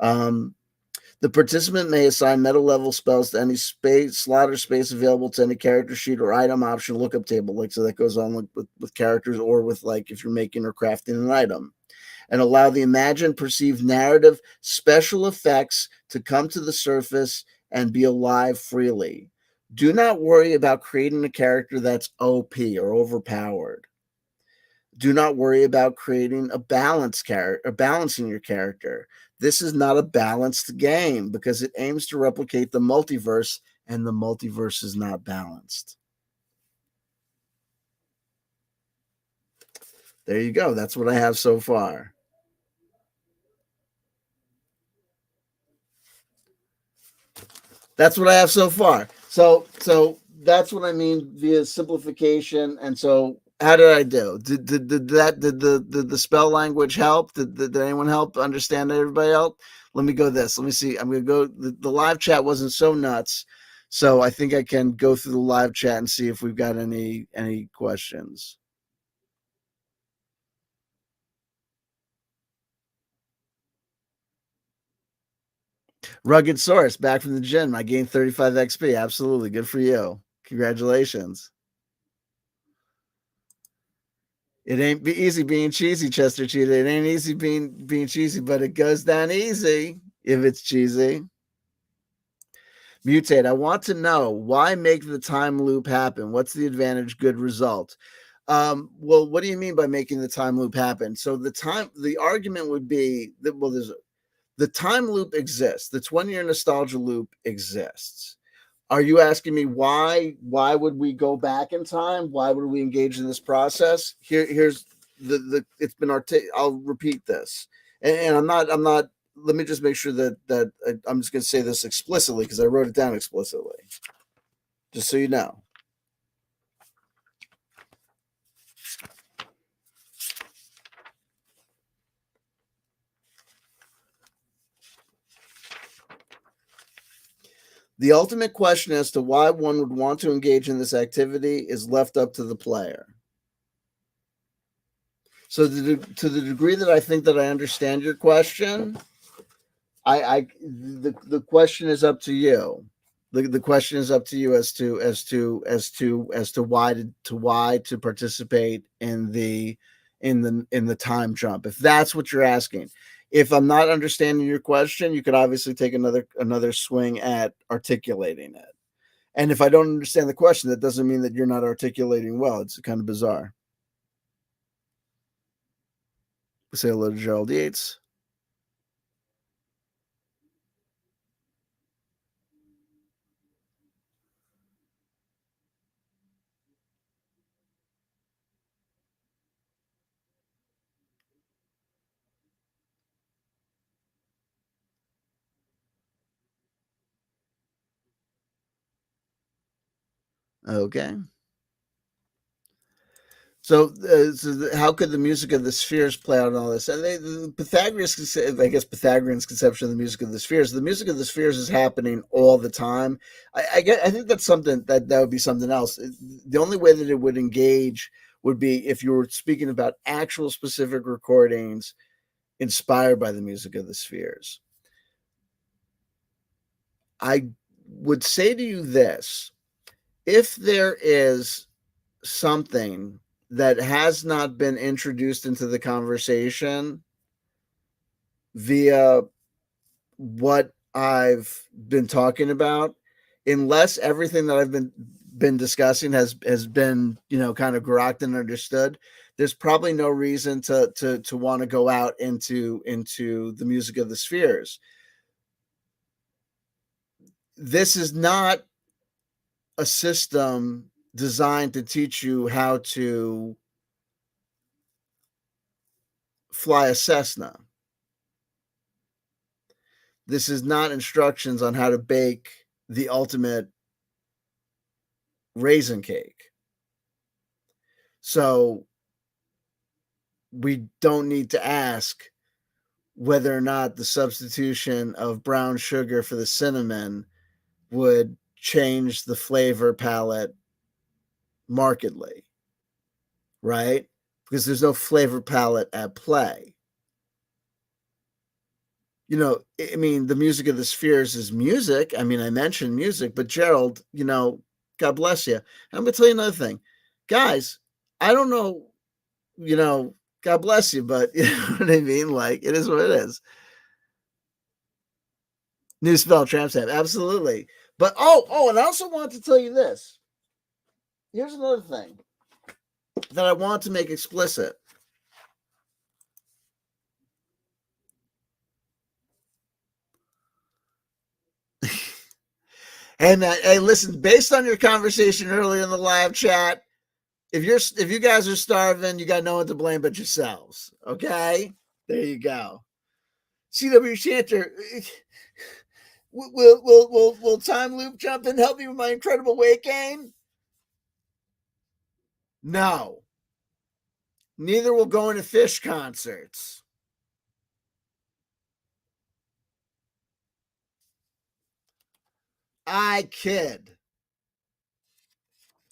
The participant may assign meta level spells to any slot or space available to any character sheet or item option lookup table. So that goes on with characters, or with if you're making or crafting an item, and allow the imagined, perceived narrative special effects to come to the surface and be alive freely. Do not worry about creating a character that's OP or overpowered. Do not worry about creating a balanced character or balancing your character. This is not a balanced game because it aims to replicate the multiverse, and the multiverse is not balanced. There you go. That's what I have so far. That's what I have so far. So that's what I mean via simplification. And so, how did I do? Did the spell language help? Did anyone help understand everybody else? Let me go this. Let me see. I'm gonna go. The live chat wasn't so nuts, so I think I can go through the live chat and see if we've got any questions. Rugged Source, back from the gym. I gained 35 XP. Absolutely. Good for you. Congratulations. It ain't easy being cheesy, Chester Cheetah. It ain't easy being cheesy, but it goes down easy if it's cheesy. Mutate. I want to know why make the time loop happen? What's the advantage? Good result. Well, what do you mean by making the time loop happen? So the argument would be that, well, the time loop exists. The 20-year nostalgia loop exists. Are you asking me why? Why would we go back in time? Why would we engage in this process? Here's the it's been I'll repeat this, and I'm not. Let me just make sure that I'm just going to say this explicitly because I wrote it down explicitly, just so you know. The ultimate question as to why one would want to engage in this activity is left up to the player. So to the degree that I think that I understand your question, the question is up to you. The question is up to you as to why to participate in the time jump. If that's what you're asking. If I'm not understanding your question, you could obviously take another swing at articulating it. And if I don't understand the question, that doesn't mean that you're not articulating well. It's kind of bizarre. Say hello to Gerald Yates. Okay. So, how could the music of the spheres play out in all this? And I guess Pythagorean's conception of the music of the spheres. The music of the spheres is happening all the time. I think that's something that would be something else. The only way that it would engage would be if you were speaking about actual specific recordings inspired by the music of the spheres. I would say to you this: if there is something that has not been introduced into the conversation via what I've been talking about, unless everything that I've been discussing has been, kind of grokked and understood, there's probably no reason to want to go out into the music of the spheres. This is not a system designed to teach you how to fly a Cessna. This is not instructions on how to bake the ultimate raisin cake. So we don't need to ask whether or not the substitution of brown sugar for the cinnamon would change the flavor palette markedly, right? Because there's no flavor palette at play. I mean, the music of the spheres is music. I mean, I mentioned music, but Gerald, God bless you. And I'm going to tell you another thing. Guys, I don't know, God bless you, but you know what I mean? Like, it is what it is. New spell, tramp stamp. Absolutely. But, and I also want to tell you this. Here's another thing that I want to make explicit. Hey man, hey, listen, based on your conversation earlier in the live chat, if you guys are starving, you got no one to blame but yourselves. Okay? There you go. CW Shanter, will Time Loop jump and help me with my incredible weight gain? No. Neither will going to Fish concerts. I kid.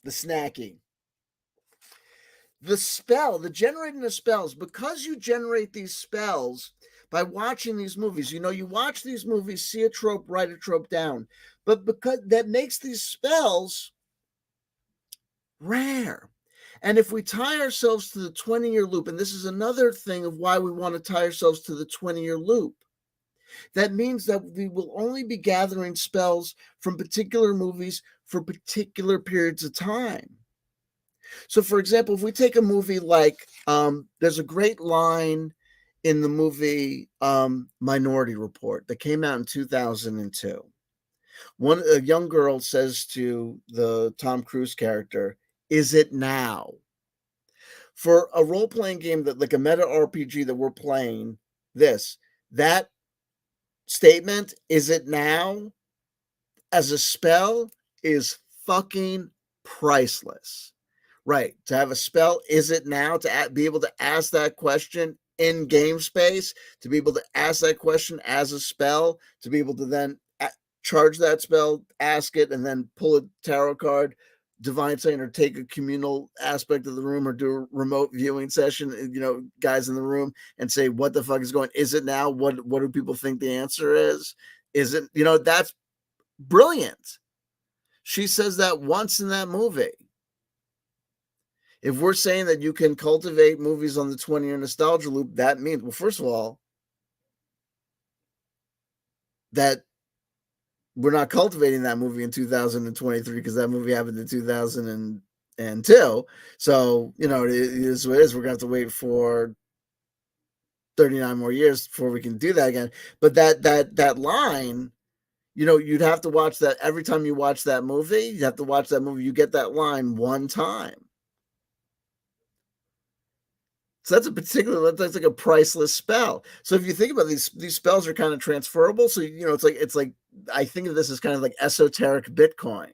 The snacking. The spell, the generating of spells, because you generate these spells by watching these movies. You watch these movies, see a trope, write a trope down. But because that makes these spells rare. And if we tie ourselves to the 20-year loop, and this is another thing of why we want to tie ourselves to the 20-year loop, that means that we will only be gathering spells from particular movies for particular periods of time. So, for example, if we take a movie like, there's a great line in the movie Minority Report that came out in 2002. A young girl says to the Tom Cruise character, "Is it now?" For a role-playing game that, like a meta RPG that we're playing, that statement, "Is it now?" as a spell is fucking priceless. Right. To have a spell, is it now? To be able to ask that question in game space, to be able to ask that question as a spell, to be able to then charge that spell, ask it, and then pull a tarot card, divine sign, or take a communal aspect of the room, or do a remote viewing session, guys in the room, and say, what the fuck is going? Is it now? What do people think the answer is? Is it, that's brilliant. She says that once in that movie. If we're saying that you can cultivate movies on the 20-year nostalgia loop, that means, well, first of all, that we're not cultivating that movie in 2023 because that movie happened in 2002. So, it is what it is. We're going to have to wait for 39 more years before we can do that again. But that line, you'd have to watch that every time you watch that movie. You have to watch that movie. You get that line one time. So that's like a priceless spell. So if you think about these spells are kind of transferable. So it's like I think of this as kind of like esoteric Bitcoin,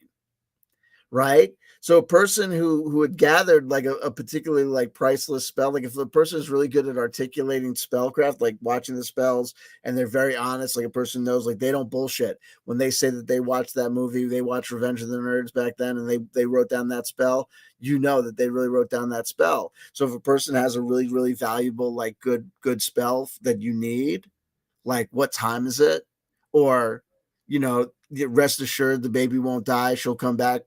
right? So a person who had gathered like a particularly like priceless spell, like if the person is really good at articulating spellcraft, like watching the spells, and they're very honest, like a person knows, like they don't bullshit when they say that they watched that movie, they watched Revenge of the Nerds back then, and they wrote down that spell. That they really wrote down that spell. So if a person has a really, really valuable, like good spell that you need, like what time is it? Or, rest assured the baby won't die. She'll come back,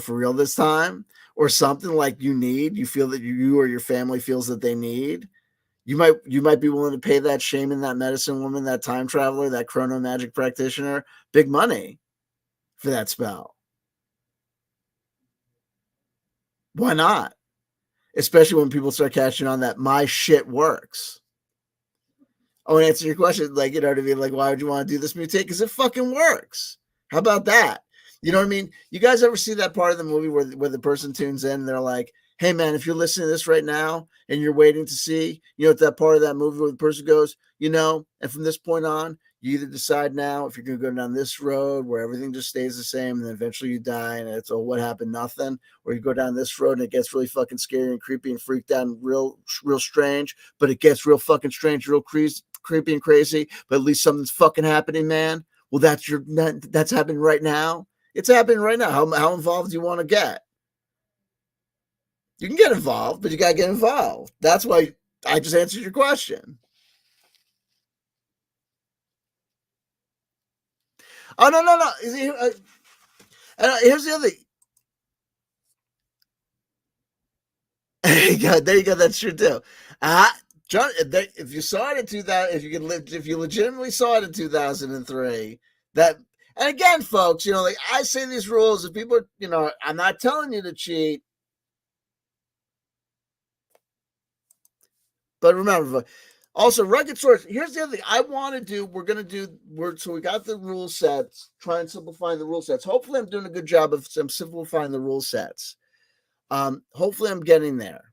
for real this time, or something like you feel that you or your family feels that they need. You might be willing to pay that shaman, that medicine woman, that time traveler, that chrono magic practitioner, big money for that spell. Why not? Especially when people start catching on that my shit works. Oh, and answer your question, like, what I mean? Like, why would you want to do this mutate? Because it fucking works. How about that? You know what I mean? You guys ever see that part of the movie where the person tunes in and they're like, hey, man, if you're listening to this right now and you're waiting to see, that part of that movie where the person goes, and from this point on, you either decide now if you're going to go down this road where everything just stays the same and then eventually you die and it's, oh, what happened? Nothing. Or you go down this road and it gets really fucking scary and creepy and freaked out and real strange, but it gets real fucking strange, real creepy and crazy, but at least something's fucking happening, man. Well, that's happening right now. It's happening right now. How involved do you want to get? You can get involved, but you got to get involved. That's why I just answered your question. Oh, no. Here's the other thing. There you go. That's true too. John, if you saw it in 2000, if you legitimately saw it in 2003, that, and again, folks, like I say these rules, if people, I'm not telling you to cheat, but remember, Also, rugged source. Here's the other thing I want to do. So we got the rule sets. Try and simplify the rule sets. Hopefully, I'm doing a good job of simplifying the rule sets. Hopefully, I'm getting there.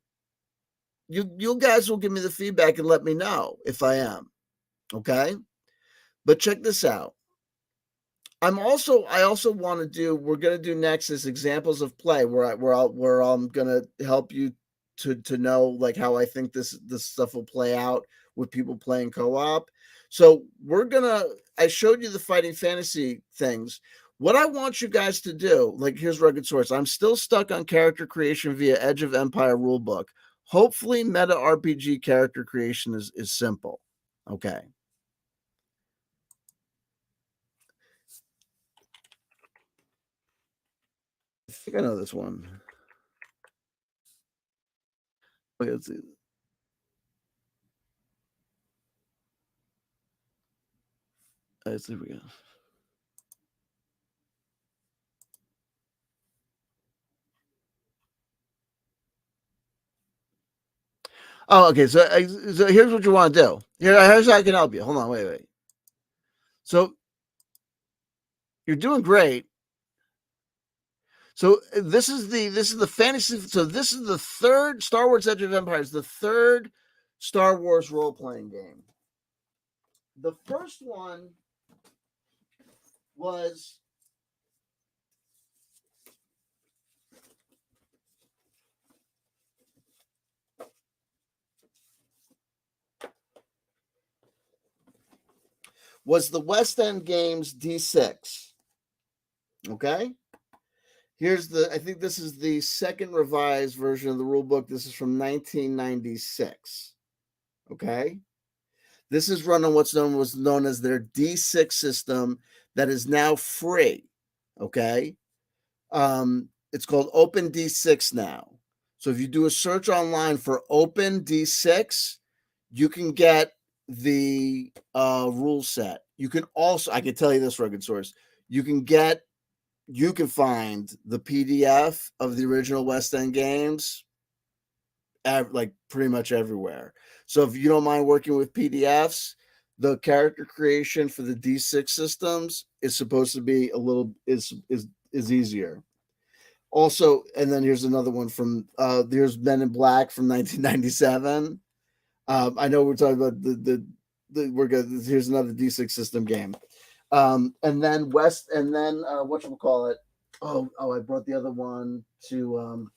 You guys will give me the feedback and let me know if I am. Okay, but check this out. I also want to do. We're going to do next is examples of play where I'm going to help you to know like how I think this stuff will play out with people playing co-op. So I showed you the fighting fantasy things. What I want you guys to do, like here's rugged source. I'm still stuck on character creation via Edge of Empire rulebook. Hopefully, meta RPG character creation is simple. Okay. I think I know this one. Okay, let's see. Let's see if we go. Oh, okay. So here's what you want to do. Here's how I can help you. Hold on, wait. So you're doing great. So this is the fantasy. So this is the third Star Wars: Edge of Empires, the third Star Wars role playing game. The first one was the West End Games D6. Okay. I think this is the second revised version of the rule book. This is from 1996. Okay. This is run on was known as their D6 system that is now free. Okay. It's called Open D6 now. So if you do a search online for Open D6, you can get the rule set. You can also, I can tell you this, rugged source, you can find the PDF of the original West End games like pretty much everywhere. So if you don't mind working with PDFs, the character creation for the D6 systems is supposed to be a little is easier. Also, and then here's another one from here's Men in Black from 1997. I know we're talking about we're good. Here's another D6 system game. And then whatchamacallit? I brought the other one to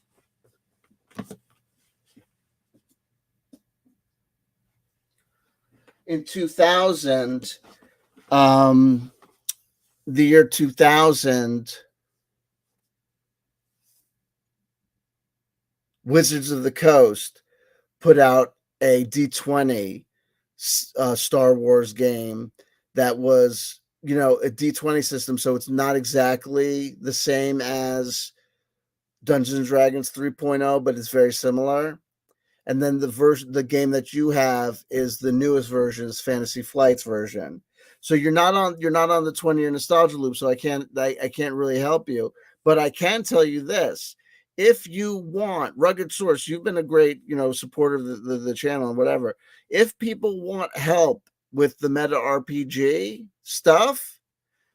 in 2000, the year 2000, Wizards of the Coast put out a D20 Star Wars game that was, a D20 system. So it's not exactly the same as Dungeons and Dragons 3.0, but it's very similar. And then the game that you have is the newest version, is Fantasy Flight's version. So you're not on the 20-year nostalgia loop. So I can't really help you, but I can tell you this: if you want rugged source, you've been a great supporter of the channel and whatever. If people want help with the meta RPG stuff,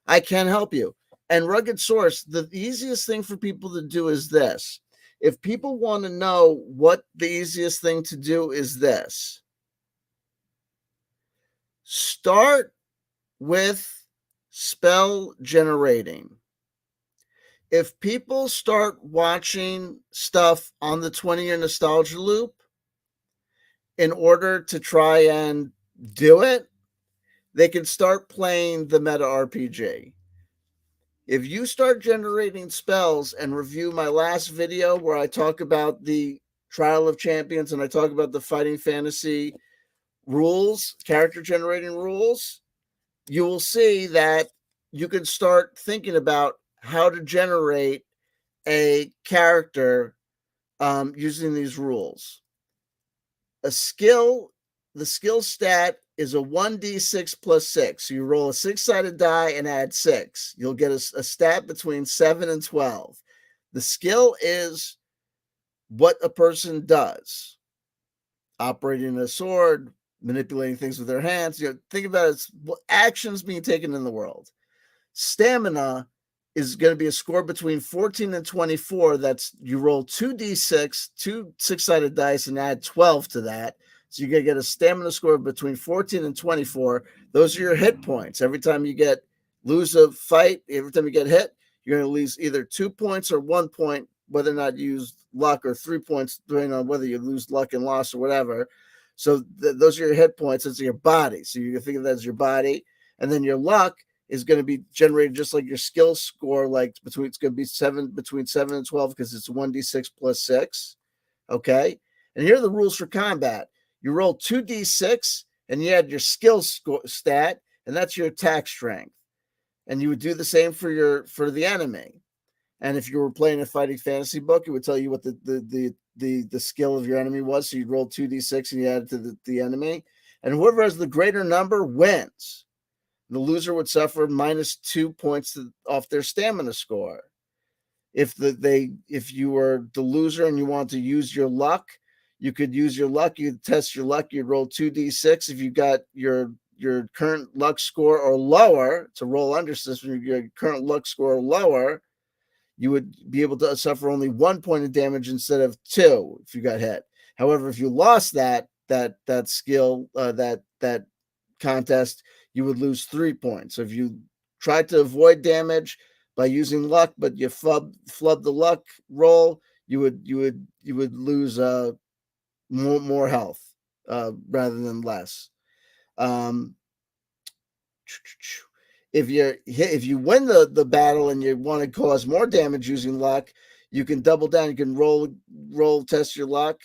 I can help you. And rugged source, the easiest thing for people to do is this. If people want to know what the easiest thing to do is this, start with spell generating. If people start watching stuff on the 20-year nostalgia loop in order to try and do it, they can start playing the meta RPG. If you start generating spells and review my last video where I talk about the Trial of Champions and I talk about the fighting fantasy rules, character generating rules, you will see that you can start thinking about how to generate a character using these rules. The skill stat is a 1d6 plus 6. So you roll a 6-sided die and add 6. You'll get a stat between 7 and 12. The skill is what a person does. Operating a sword, manipulating things with their hands. Think about it, actions being taken in the world. Stamina is going to be a score between 14 and 24. That's you roll 2d6, two six-sided dice, and add 12 to that. So you're going to get a stamina score between 14 and 24. Those are your hit points. Every time you lose a fight, every time you get hit, you're going to lose either 2 points or 1 point, whether or not you use luck, or 3 points, depending on whether you lose luck and loss or whatever. So those are your hit points. That's your body. So you can think of that as your body. And then your luck is going to be generated just like your skill score, like it's going to be between 7 and 12, because it's 1d6 plus 6. Okay. And here are the rules for combat. You roll 2d6 and you add your skill stat, and that's your attack strength. And you would do the same for the enemy. And if you were playing a fighting fantasy book, it would tell you what the skill of your enemy was. So you'd roll 2d6 and you add it to the enemy. And whoever has the greater number wins. The loser would suffer -2 points off their stamina score. If you were the loser and you want to use your luck, you could use your luck. You'd test your luck. You'd roll 2d6. If you got your current luck score or lower, it's a roll under system. Your current luck score or lower, you would be able to suffer only 1 point of damage instead of 2 if you got hit. However, if you lost that skill, that contest, you would lose 3 points. So if you tried to avoid damage by using luck, but you flubbed the luck roll, you would lose more health rather than less. If you win the battle and you want to cause more damage using luck, you can double down. You can roll test your luck,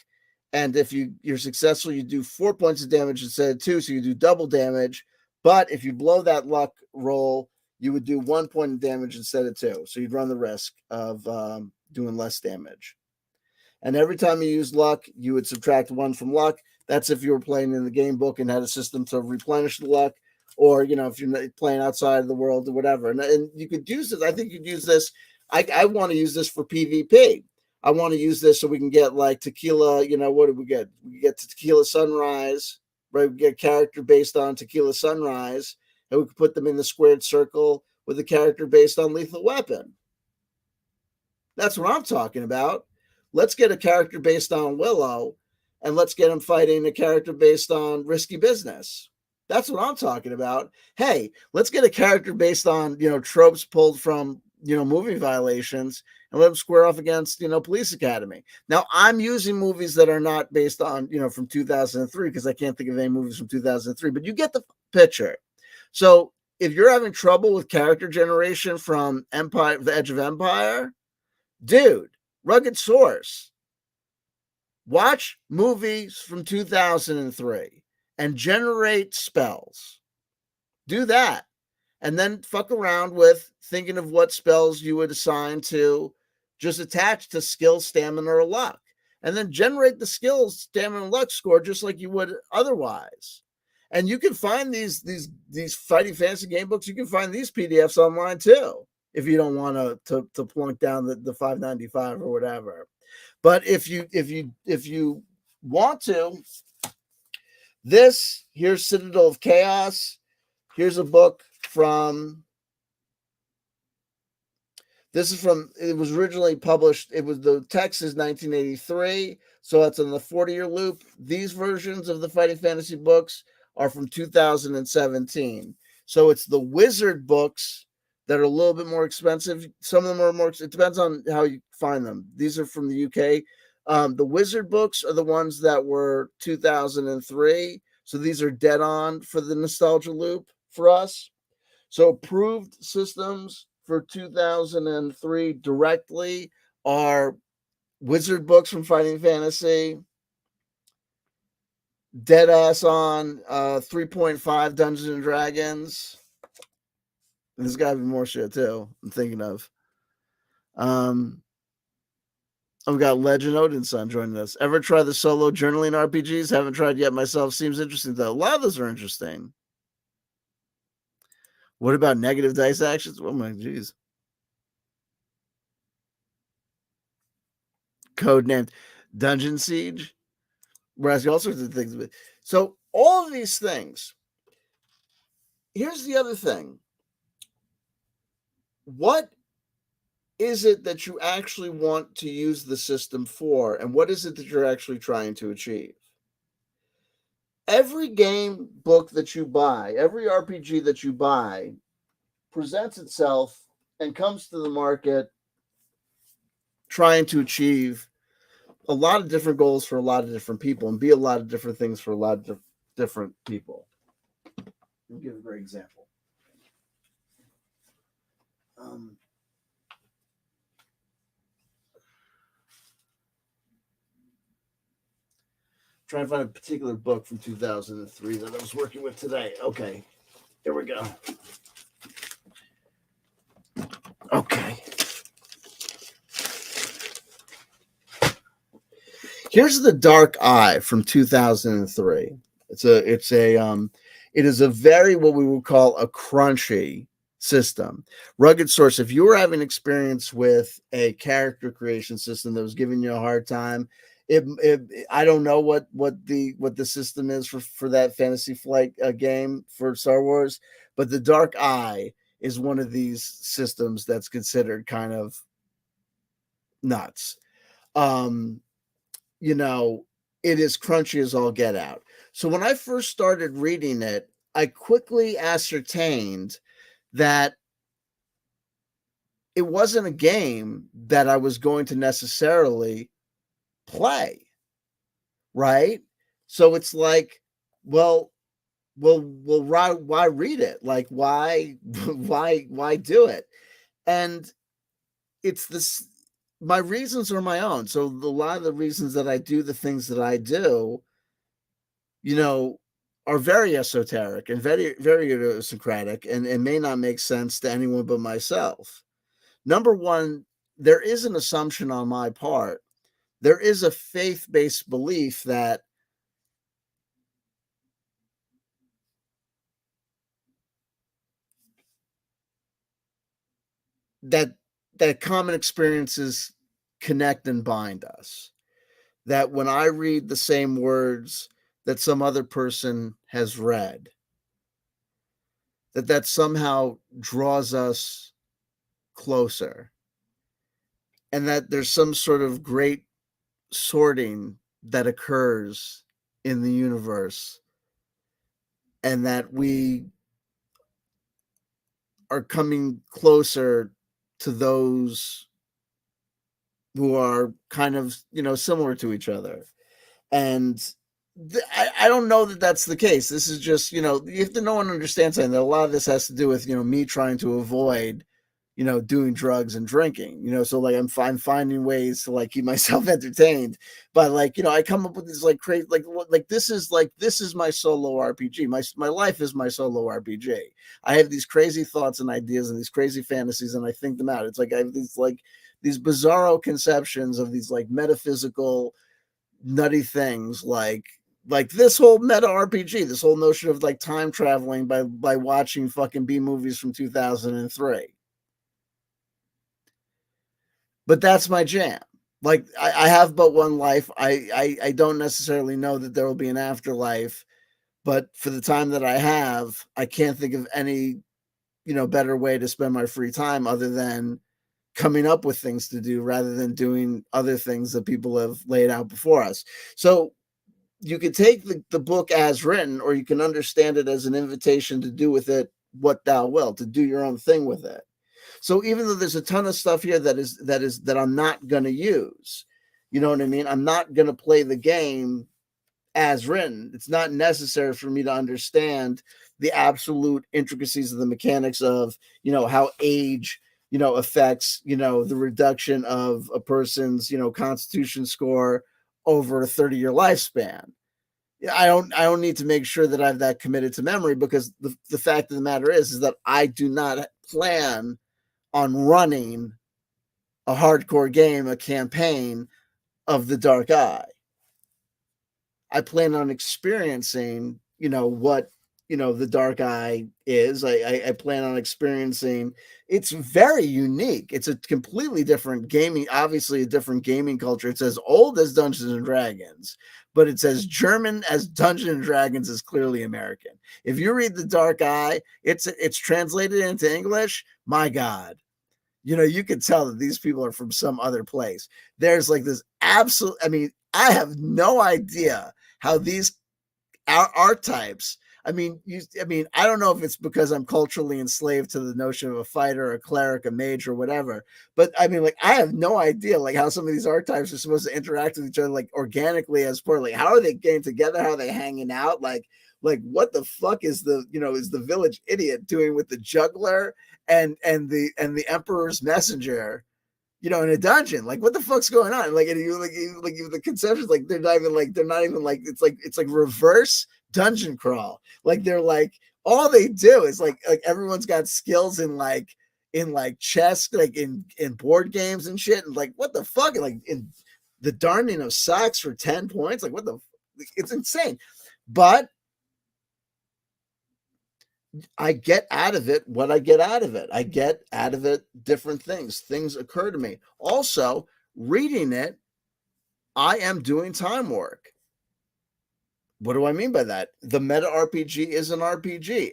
and if you're successful, you do 4 points of damage instead of 2, so you do double damage. But if you blow that luck roll, you would do 1 point of damage instead of 2, so you'd run the risk of doing less damage. And every time you use luck, you would subtract 1 from luck. That's if you were playing in the game book and had a system to replenish the luck, or if you're playing outside of the world or whatever. And you could use this. I think you'd use this. I want to use this for PvP. I want to use this so we can get like Tequila. What do we get? We get Tequila Sunrise, right? We get a character based on Tequila Sunrise, and we could put them in the squared circle with a character based on Lethal Weapon. That's what I'm talking about. Let's get a character based on Willow, and let's get him fighting a character based on Risky Business. That's what I'm talking about. Hey, let's get a character based on, tropes pulled from, movie Violations, and let them square off against, Police Academy. Now, I'm using movies that are not based on, from 2003, because I can't think of any movies from 2003, but you get the picture. So if you're having trouble with character generation from Empire, The Edge of Empire, dude, Rugged Source, watch movies from 2003 and generate spells. Do that. And then fuck around with thinking of what spells you would assign to just attach to skill, stamina, or luck. And then generate the skills, stamina, and luck score just like you would otherwise. And you can find these fighting fantasy game books. You can find these PDFs online too, if you don't want to plunk down the $5.95 or whatever. But if you want to, here's Citadel of Chaos. Here's a book from. It was originally published. The text is 1983, so that's in the 40-year loop. These versions of the fighting fantasy books are from 2017. So it's the Wizard books that are a little bit more expensive. Some of them are more. It depends on how you find them. These are from the UK. The Wizard books are the ones that were 2003. So these are dead on for the nostalgia loop for us. So approved systems for 2003 directly are Wizard books from Fighting Fantasy, dead ass on 3.5 Dungeons and Dragons. And there's got to be more shit too. I'm thinking of. I've got Legend Odinson joining us. Ever try the solo journaling RPGs? Haven't tried yet myself. Seems interesting though. A lot of those are interesting. What about negative dice actions? Oh my geez. Codenamed Dungeon Siege. We're asking all sorts of things. So All of these things. Here's the other thing. What is it that you actually want to use the system for, and what is it that you're actually trying to achieve? Every game book that you buy, every RPG that you buy, presents itself and comes to the market trying to achieve a lot of different goals for a lot of different people and be a lot of different things for a lot of different people. I'll give a great example. Trying to find a particular book from 2003 that I was working with today. Okay, here we go. Okay. Here's The Dark Eye from 2003. It is a very, what we would call, a crunchy system. Rugged source. If you were having experience with a character creation system that was giving you a hard time, I don't know what the system is for that Fantasy Flight game for Star Wars, but The Dark Eye is one of these systems that's considered kind of nuts. It is crunchy as all get out. So when I first started reading it, I quickly ascertained that it wasn't a game that I was going to necessarily play, right? So it's like, well, why read it? Like, why do it? And it's this. My reasons are my own. So a lot of the reasons that I do the things that I do, are very esoteric and very, very idiosyncratic and may not make sense to anyone but myself. Number one, there is an assumption on my part. There is a faith-based belief that common experiences connect and bind us. That when I read the same words that some other person has read, that somehow draws us closer, and that there's some sort of great sorting that occurs in the universe, and that we are coming closer to those who are kind of, similar to each other. And I don't know that that's the case. This is just, you have to know and understand something, that a lot of this has to do with, me trying to avoid, doing drugs and drinking, so like I'm finding ways to like keep myself entertained. But like, I come up with these like crazy, this is my solo RPG. My life is my solo RPG. I have these crazy thoughts and ideas and these crazy fantasies, and I think them out. It's like I have these bizarro conceptions of these like metaphysical nutty things, like this whole meta RPG, this whole notion of like time traveling by watching fucking B movies from 2003. But that's my jam. Like I have but one life. I don't necessarily know that there will be an afterlife, but for the time that I have, I can't think of any, better way to spend my free time other than coming up with things to do rather than doing other things that people have laid out before us. So you could take the book as written, or you can understand it as an invitation to do with it what thou wilt, to do your own thing with it. So even though there's a ton of stuff here that I'm not going to use, you know what I mean? I'm not going to play the game as written. It's not necessary for me to understand the absolute intricacies of the mechanics of, how age, affects, the reduction of a person's, constitution score over a 30-year lifespan. I don't need to make sure that I have that committed to memory, because the fact of the matter is that I do not plan on running a hardcore game, a campaign of The Dark Eye. I plan on experiencing, what the dark eye is. I plan on experiencing. It's very unique. It's a completely different gaming, obviously a different gaming culture. It's as old as Dungeons and Dragons, but it's as German as Dungeons and Dragons is clearly American. If you read The Dark Eye, it's translated into English. My God, you can tell that these people are from some other place. There's like this absolute. I mean, I have no idea how these archetypes. I don't know if it's because I'm culturally enslaved to the notion of a fighter, a cleric, a mage, or whatever. But I mean, like, I have no idea like how some of these archetypes are supposed to interact with each other, like organically as part. Like, how are they getting together? How are they hanging out? Like what the fuck is the village idiot doing with the juggler and the emperor's messenger? In a dungeon. Like, what the fuck's going on? Like, and the conceptions, like, they're not even like it's like reverse dungeon crawl. Like, they're like, all they do is like everyone's got skills in chess, like in board games and shit. And like, what the fuck? Like, in the darning of socks for 10 points. Like, what the? It's insane. But I get out of it what I get out of it. I get out of it different things. Things occur to me. Also, reading it, I am doing time work. What do I mean by that? The meta RPG is an RPG.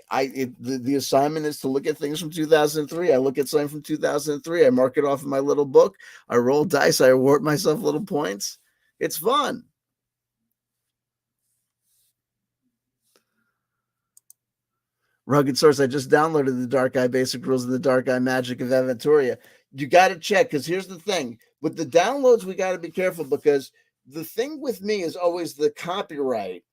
The assignment is to look at things from 2003. I look at something from 2003. I mark it off in my little book. I roll dice. I award myself little points. It's fun. Rugged Source, I just downloaded the Dark Eye Basic Rules of the Dark Eye Magic of Aventuria. You got to check, because here's the thing. With the downloads, we got to be careful, because the thing with me is always the copyright.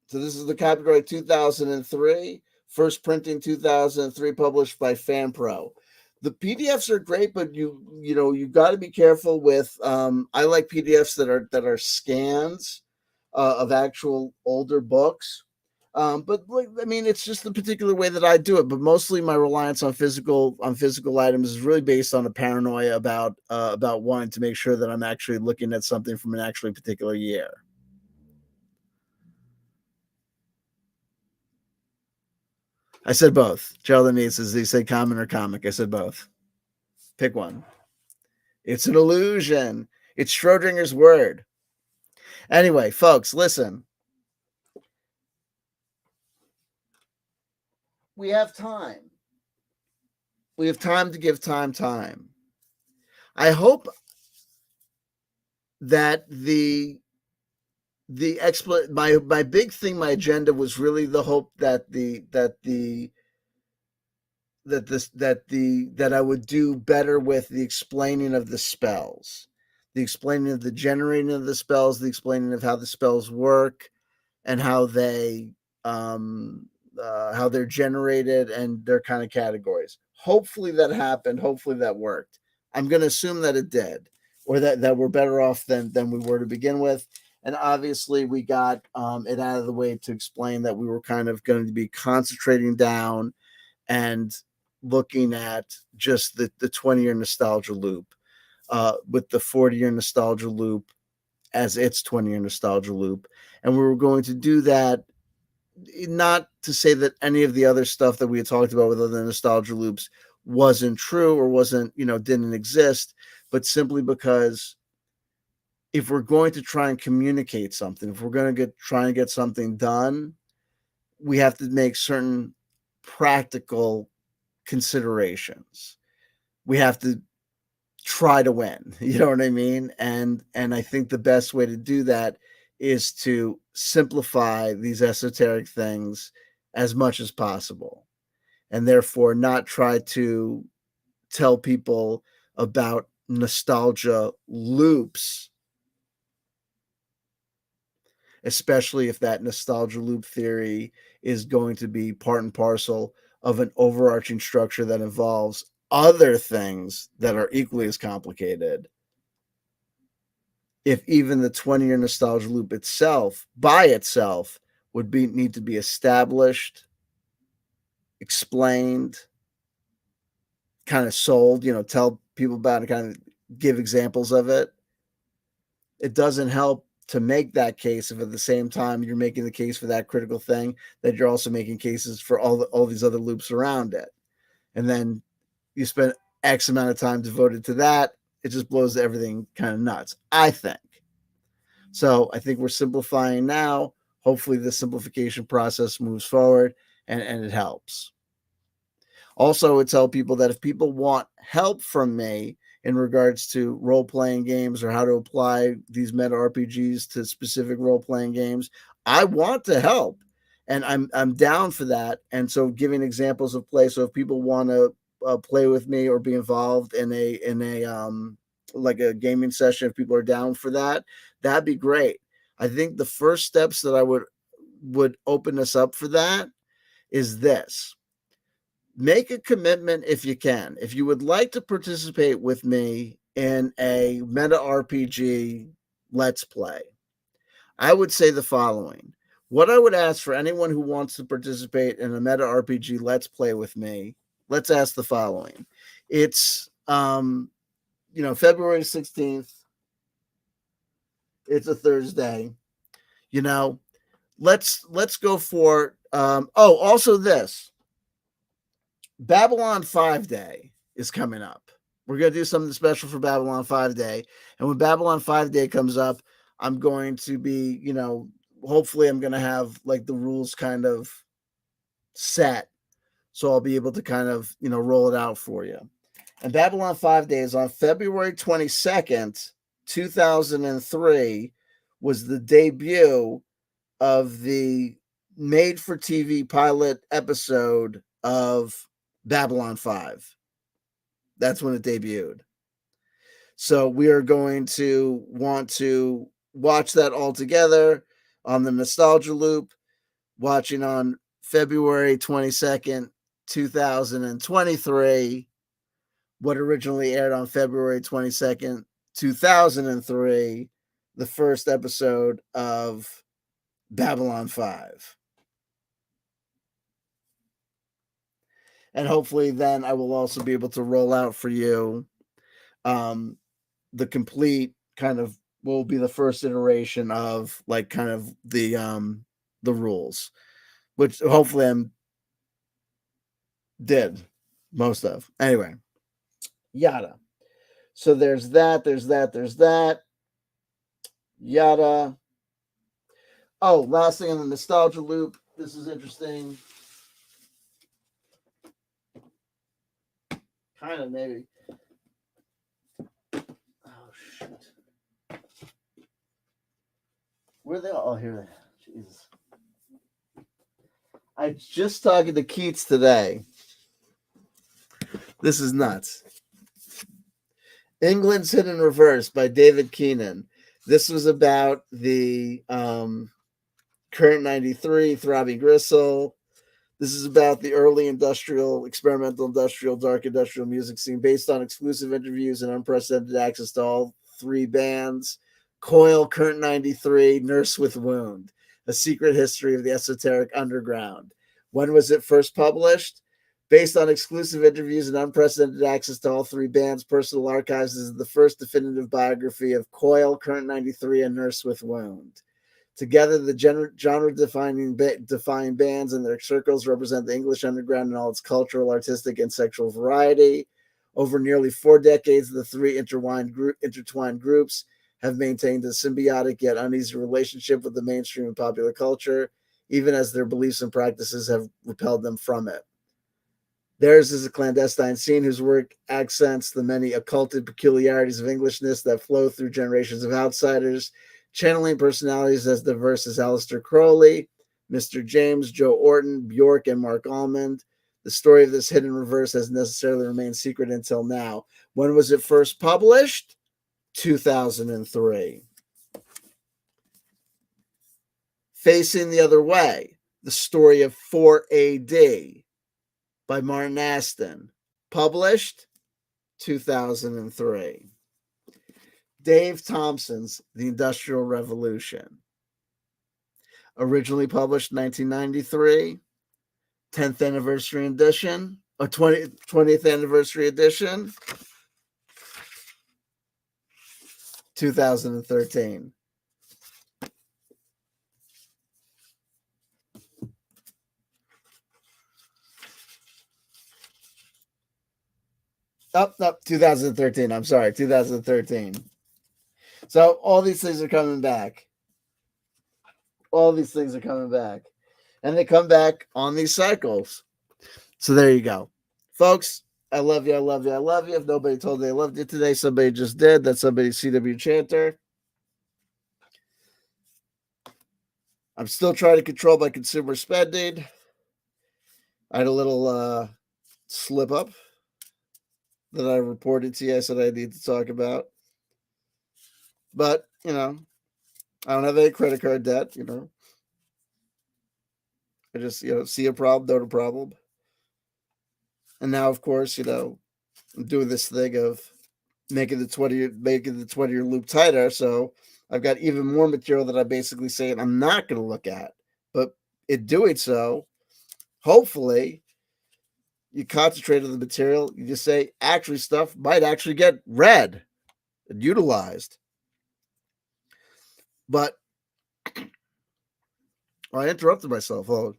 So this is the copyright 2003, first printing 2003, published by FanPro. The PDFs are great, but you got to be careful with. I like PDFs that are scans of actual older books. But it's just the particular way that I do it. But mostly my reliance on physical items is really based on a paranoia about wanting to make sure that I'm actually looking at something from an actually particular year. I said both. Geraldine Needs, as they say, common or comic. I said both. Pick one. It's an illusion. It's Schrodinger's word. Anyway, folks, listen. We have time. We have time to give time. I hope that my big thing, my agenda was really the hope that I would do better with the explaining of the spells, the explaining of the generating of the spells, the explaining of how the spells work, and how they're generated and their kind of categories. Hopefully that happened. Hopefully that worked. I'm going to assume that it did, or that we're better off than we were to begin with. And obviously we got it out of the way to explain that we were kind of going to be concentrating down and looking at just the 20-year nostalgia loop, with the 40-year nostalgia loop as its 20-year nostalgia loop. And we were going to do that, not to say that any of the other stuff that we had talked about with other nostalgia loops wasn't true or didn't exist, but simply because if we're going to try and communicate something, if we're going to try and get something done, we have to make certain practical considerations. We have to try to win. You know what I mean? And I think the best way to do that is to simplify these esoteric things as much as possible, and therefore not try to tell people about nostalgia loops, especially if that nostalgia loop theory is going to be part and parcel of an overarching structure that involves other things that are equally as complicated. If even the 20-year nostalgia loop itself, by itself, would need to be established, explained, kind of sold, tell people about it, kind of give examples of it. It doesn't help to make that case, if at the same time you're making the case for that critical thing, that you're also making cases for all these other loops around it. And then you spend X amount of time devoted to that, it just blows everything kind of nuts, I think. So I think we're simplifying now. Hopefully the simplification process moves forward and it helps. Also, I would tell people that if people want help from me in regards to role-playing games or how to apply these meta RPGs to specific role-playing games, I want to help. And I'm down for that. And so giving examples of play. So if people want to play with me or be involved in a like a gaming session, if people are down for that, that'd be great. I think the first steps that I would open us up for that is this. Make a commitment if you can. If you would like to participate with me in a meta RPG let's play, I would say the following. What I would ask for anyone who wants to participate in a meta RPG let's play with me, let's ask the following. It's February 16th. It's a Thursday. Let's go for also this. Babylon 5 Day is coming up. We're going to do something special for Babylon 5 Day. And when Babylon 5 Day comes up, I'm going to be, hopefully I'm going to have like the rules kind of set. So I'll be able to kind of, roll it out for you. And Babylon 5 Day is on February 22nd, 2003 was the debut of the made-for-TV pilot episode of Babylon 5. That's when it debuted. So we are going to want to watch that all together on the Nostalgia Loop, watching on February 22nd, 2023, what originally aired on February 22nd, 2003, the first episode of Babylon 5. And hopefully then I will also be able to roll out for you the complete kind of will be the first iteration of like kind of the rules, which hopefully I'm did most of. Anyway, yada. So there's that. Yada. Oh, last thing on the Nostalgia Loop. This is interesting. Kind of, maybe. Oh, shit. Where are they all? Oh, here they are. Jesus. I was just talking to Keats today. This is nuts. England's Hidden Reverse by David Keenan. This was about the Current 93, Throbbing Gristle. This is about the early experimental industrial, dark industrial music scene based on exclusive interviews and unprecedented access to all three bands. Coil, Current 93, Nurse with Wound, A Secret History of the Esoteric Underground. When was it first published? Based on exclusive interviews and unprecedented access to all three bands' personal archives, this is the first definitive biography of Coil, Current 93, and Nurse with Wound. Together, the genre-defining bands and their circles represent the English underground in all its cultural, artistic, and sexual variety. Over nearly 4 decades, the three intertwined groups have maintained a symbiotic yet uneasy relationship with the mainstream and popular culture, even as their beliefs and practices have repelled them from it. Theirs is a clandestine scene whose work accents the many occulted peculiarities of Englishness that flow through generations of outsiders, channeling personalities as diverse as Aleister Crowley, Mr. James, Joe Orton, Bjork, and Mark Almond. The story of this hidden reverse has necessarily remained secret until now. When was it first published? 2003. Facing the Other Way, the story of 4 AD by Martin Aston. Published 2003. Dave Thompson's The Industrial Revolution. Originally published 1993. 10th anniversary edition. Or 20th anniversary edition. 2013. Up, 2013. I'm sorry, 2013. So all these things are coming back. All these things are coming back. And they come back on these cycles. So there you go. Folks, I love you. I love you. I love you. If nobody told you they loved you today, somebody just did. That's somebody CW Chanter. I'm still trying to control my consumer spending. I had a little slip up that I reported to you. I said I need to talk about. But, I don't have any credit card debt, I just, see a problem, note a problem. And now, of course, I'm doing this thing of making the 20-year loop tighter. So I've got even more material that I basically say I'm not going to look at. But in doing so, hopefully, you concentrate on the material. You just say, actually, stuff might actually get read and utilized. But I interrupted myself. Oh,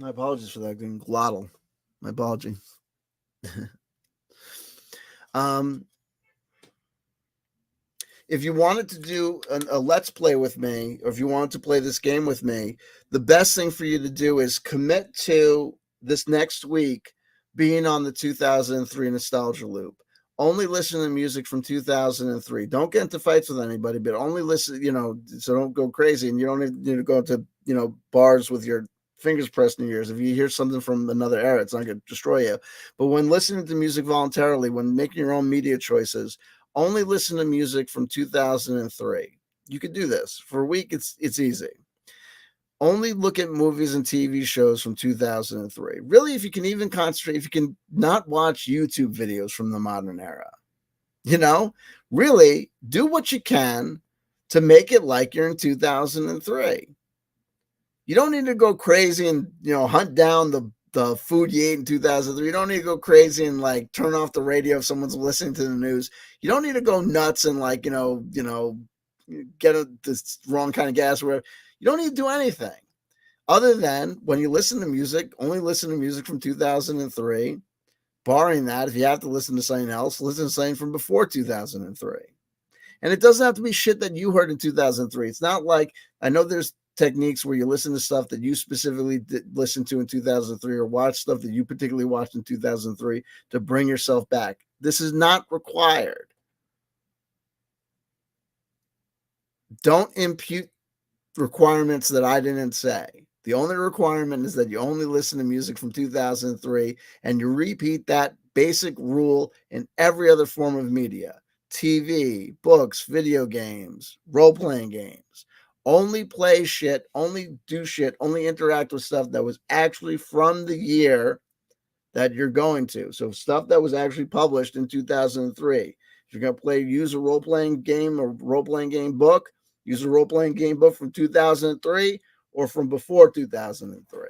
my apologies for that. Getting glottal. My apologies. If you wanted to do a let's play with me, or if you wanted to play this game with me, the best thing for you to do is commit to this next week being on the 2003 nostalgia loop. Only listen to music from 2003. Don't get into fights with anybody, but only listen, so don't go crazy. And you don't need to go to, bars with your fingers pressed in your ears. If you hear something from another era, it's not going to destroy you. But when listening to music voluntarily, when making your own media choices, only listen to music from 2003. You could do this for a week. It's easy. Only look at movies and TV shows from 2003. Really, if you can even concentrate, if you can not watch YouTube videos from the modern era, really do what you can to make it like you're in 2003. You don't need to go crazy and, hunt down the food you ate in 2003. You don't need to go crazy and like turn off the radio if someone's listening to the news. You don't need to go nuts and like, get this wrong kind of gas or whatever. You don't need to do anything other than when you listen to music, only listen to music from 2003. Barring that, if you have to listen to something else, listen to something from before 2003. And it doesn't have to be shit that you heard in 2003. It's not like, I know there's techniques where you listen to stuff that you specifically listened to in 2003 or watch stuff that you particularly watched in 2003 to bring yourself back. This is not required. Don't impute requirements that I didn't say. The only requirement is that you only listen to music from 2003 and you repeat that basic rule in every other form of media. TV, books, video games, role-playing games. Only play shit, only do shit, only interact with stuff that was actually from the year that you're going to. So stuff that was actually published in 2003. If you're going to use a role-playing game or role-playing game book, use a role-playing game book from 2003 or from before 2003.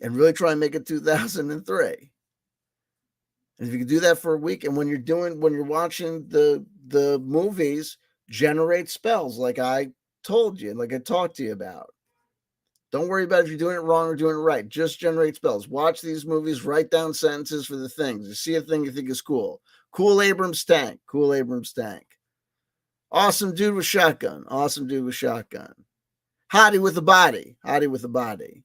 And really try and make it 2003. And if you can do that for a week, and when you're watching the movies, generate spells like I told you, like I talked to you about. Don't worry about if you're doing it wrong or doing it right. Just generate spells. Watch these movies, write down sentences for the things. You see a thing you think is cool. Cool Abrams tank. Cool Abrams tank. Awesome dude with shotgun. Awesome dude with shotgun. Hottie with a body. Hottie with a body.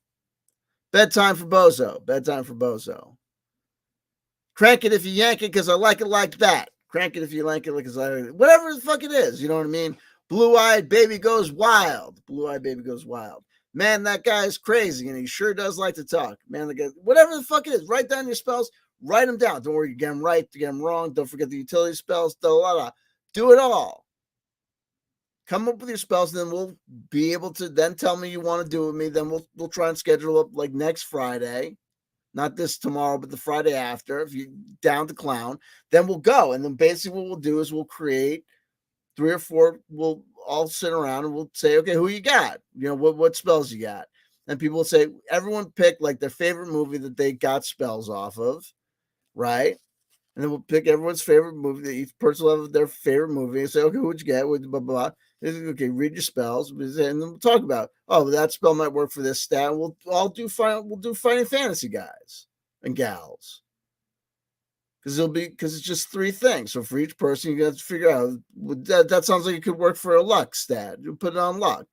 Bedtime for Bozo. Bedtime for Bozo. Crank it if you yank it because I like it like that. Crank it if you like it because whatever the fuck it is. You know what I mean? Blue-eyed baby goes wild. Blue-eyed baby goes wild. Man, that guy is crazy, and he sure does like to talk. Man, the guy, whatever the fuck it is, write down your spells. Write them down. Don't worry, you get them right, you get them wrong. Don't forget the utility spells. Do it all. Come up with your spells, and then we'll be able to then tell me you want to do it with me. Then we'll try and schedule up like next Friday. Not this tomorrow, but the Friday after. If you're down to clown, then we'll go. And then basically what we'll do is we'll create 3 or 4. We'll all sit around and we'll say, okay, who you got? What spells you got? And people will say, everyone pick like their favorite movie that they got spells off of, right? And then we'll pick everyone's favorite movie. Each person will have their favorite movie and say, okay, what'd you get? Blah, blah, blah. Okay, read your spells, and then we'll talk about, oh, that spell might work for this stat. We'll do Final Fantasy guys and gals. Because it's just 3 things. So for each person, you got to figure out that sounds like it could work for a luck stat. You put it on luck.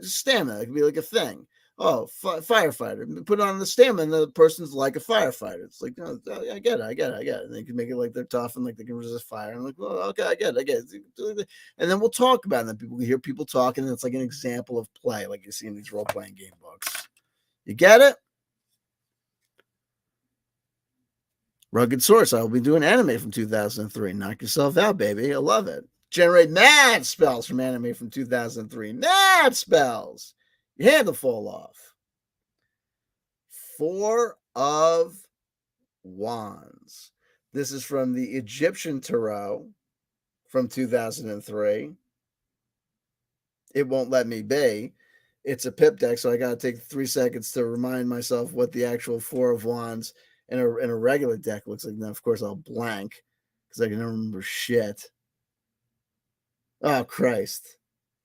Stamina, it could be like a thing. Oh, firefighter. Put on the stamina, the person's like a firefighter. It's like, oh, I get it. And they can make it like they're tough and like they can resist fire. I'm like, well, okay, I get it. And then we'll talk about it. And then people hear people talking, and it's like an example of play, like you see in these role playing game books. You get it? Rugged Source. I will be doing anime from 2003. Knock yourself out, baby. I love it. Generate mad spells from anime from 2003. Mad spells. Your hand will fall off. 4 of Wands. This is from the Egyptian Tarot from 2003. It won't let me be. It's a pip deck, so I got to take 3 seconds to remind myself what the actual 4 of Wands in a regular deck looks like. Now, of course, I'll blank because I can never remember shit. Oh, Christ.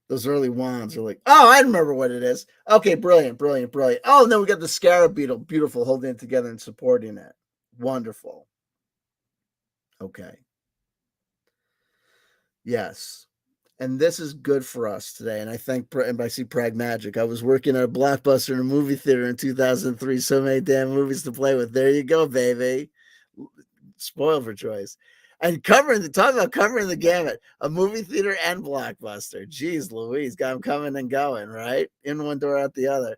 Those early wands are like, oh, I remember what it is. Okay, brilliant. Oh, and then we got the scarab beetle. Beautiful, holding it together and supporting it. Wonderful. Okay. Yes. And this is good for us today. And I see Pragmagic. I was working at a Blockbuster in a movie theater in 2003. So many damn movies to play with. There you go, baby. Spoiled for choice. And talking about covering the gamut, a movie theater and Blockbuster. Jeez Louise, got them coming and going, right? In one door, out the other.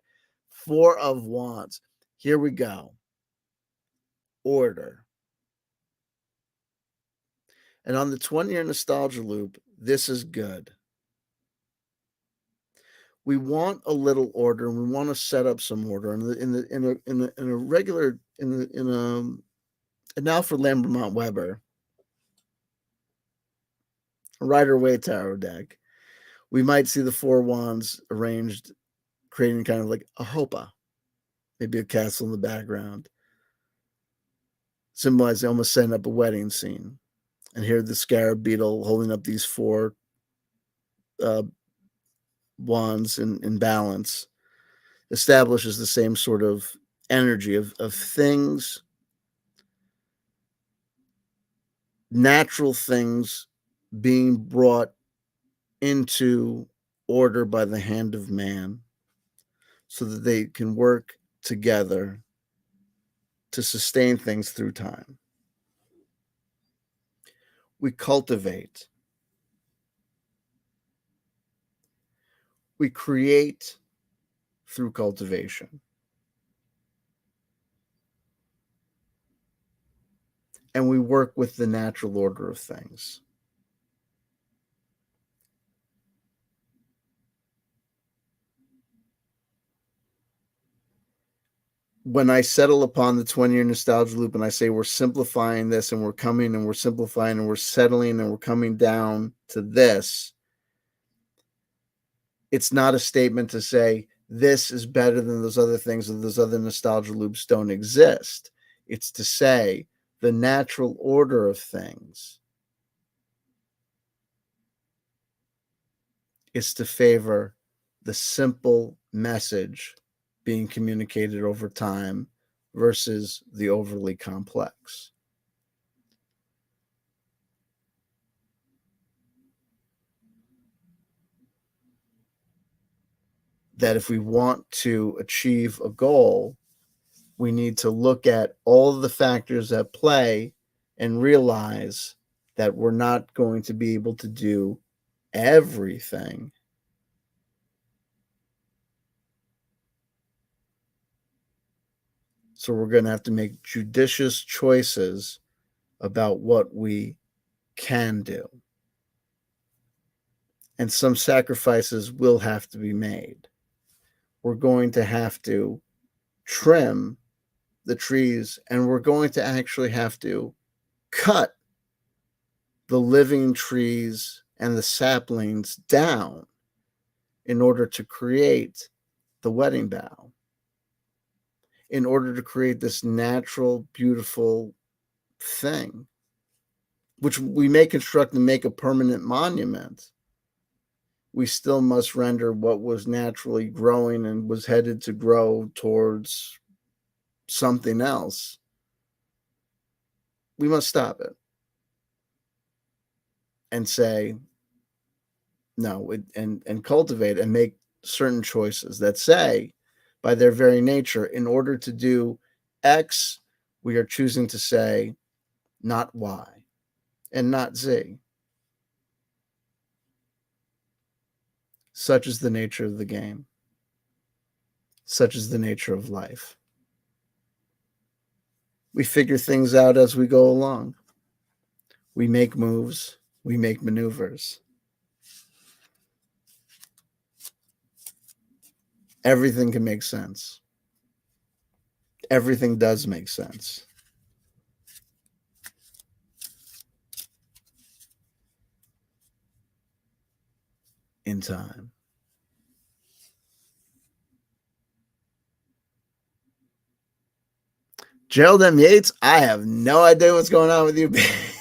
4 of Wands. Here we go. Order. And on the 20-year nostalgia loop, this is good. We want a little order, and we want to set up some order. In an Alfred Lambermont Weber Rider-Waite Tarot deck, we might see the 4 wands arranged, creating kind of like a hopa, maybe a castle in the background, symbolizing almost setting up a wedding scene. And here the scarab beetle holding up these 4 wands in balance establishes the same sort of energy of things, natural things being brought into order by the hand of man so that they can work together to sustain things through time. We cultivate. We create through cultivation. And we work with the natural order of things. When I settle upon the 20-year nostalgia loop and I say we're simplifying this and we're coming and we're simplifying and we're settling and we're coming down to this, it's not a statement to say this is better than those other things or those other nostalgia loops don't exist. It's to say the natural order of things is to favor the simple message being communicated over time versus the overly complex. That if we want to achieve a goal, we need to look at all of the factors at play and realize that we're not going to be able to do everything. So we're going to have to make judicious choices about what we can do. And some sacrifices will have to be made. We're going to have to trim the trees, and we're going to actually have to cut the living trees and the saplings down in order to create the wedding bough, in order to create this natural, beautiful thing, which we may construct and make a permanent monument, we still must render what was naturally growing and was headed to grow towards something else. We must stop it and say no, and cultivate and make certain choices that say, by their very nature, in order to do X, we are choosing to say not Y and not Z. Such is the nature of the game. Such is the nature of life. We figure things out as we go along. We make moves. We make maneuvers. Everything can make sense. Everything does make sense. In time. Gerald M. Yates, I have no idea what's going on with you,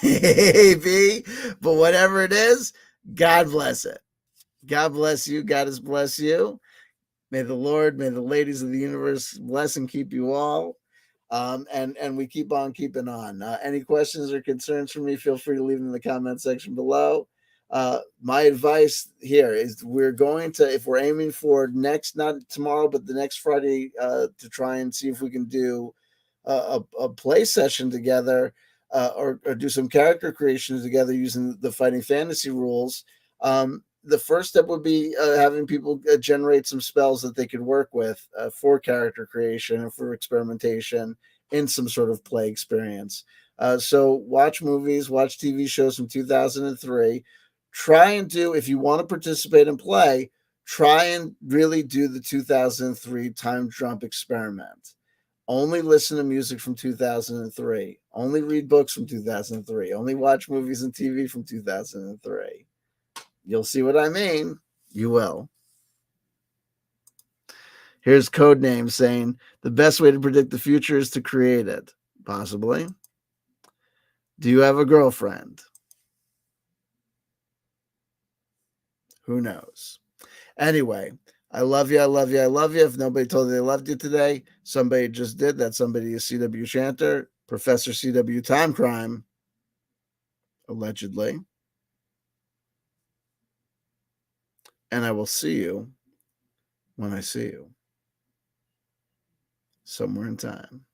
baby. But whatever it is, God bless it. God bless you. God has blessed you. May the Lord, may the ladies of the universe bless and keep you all. And we keep on keeping on. Any questions or concerns for me, feel free to leave them in the comment section below. My advice here is we're going to, if we're aiming for next, not tomorrow, but the next Friday, to try and see if we can do a play session together, or do some character creation together using the Fighting Fantasy rules. The first step would be having people generate some spells that they could work with for character creation and for experimentation in some sort of play experience. So watch movies, watch TV shows from 2003. Try and do, if you want to participate and play, try and really do the 2003 time jump experiment. Only listen to music from 2003. Only read books from 2003. Only watch movies and TV from 2003. You'll see what I mean. You will. Here's Codename saying the best way to predict the future is to create it. Possibly. Do you have a girlfriend? Who knows? Anyway, I love you. I love you. I love you. If nobody told you they loved you today, somebody just did. That somebody is C.W. Chanter, Professor C.W. Time Crime, allegedly. And I will see you when I see you somewhere in time.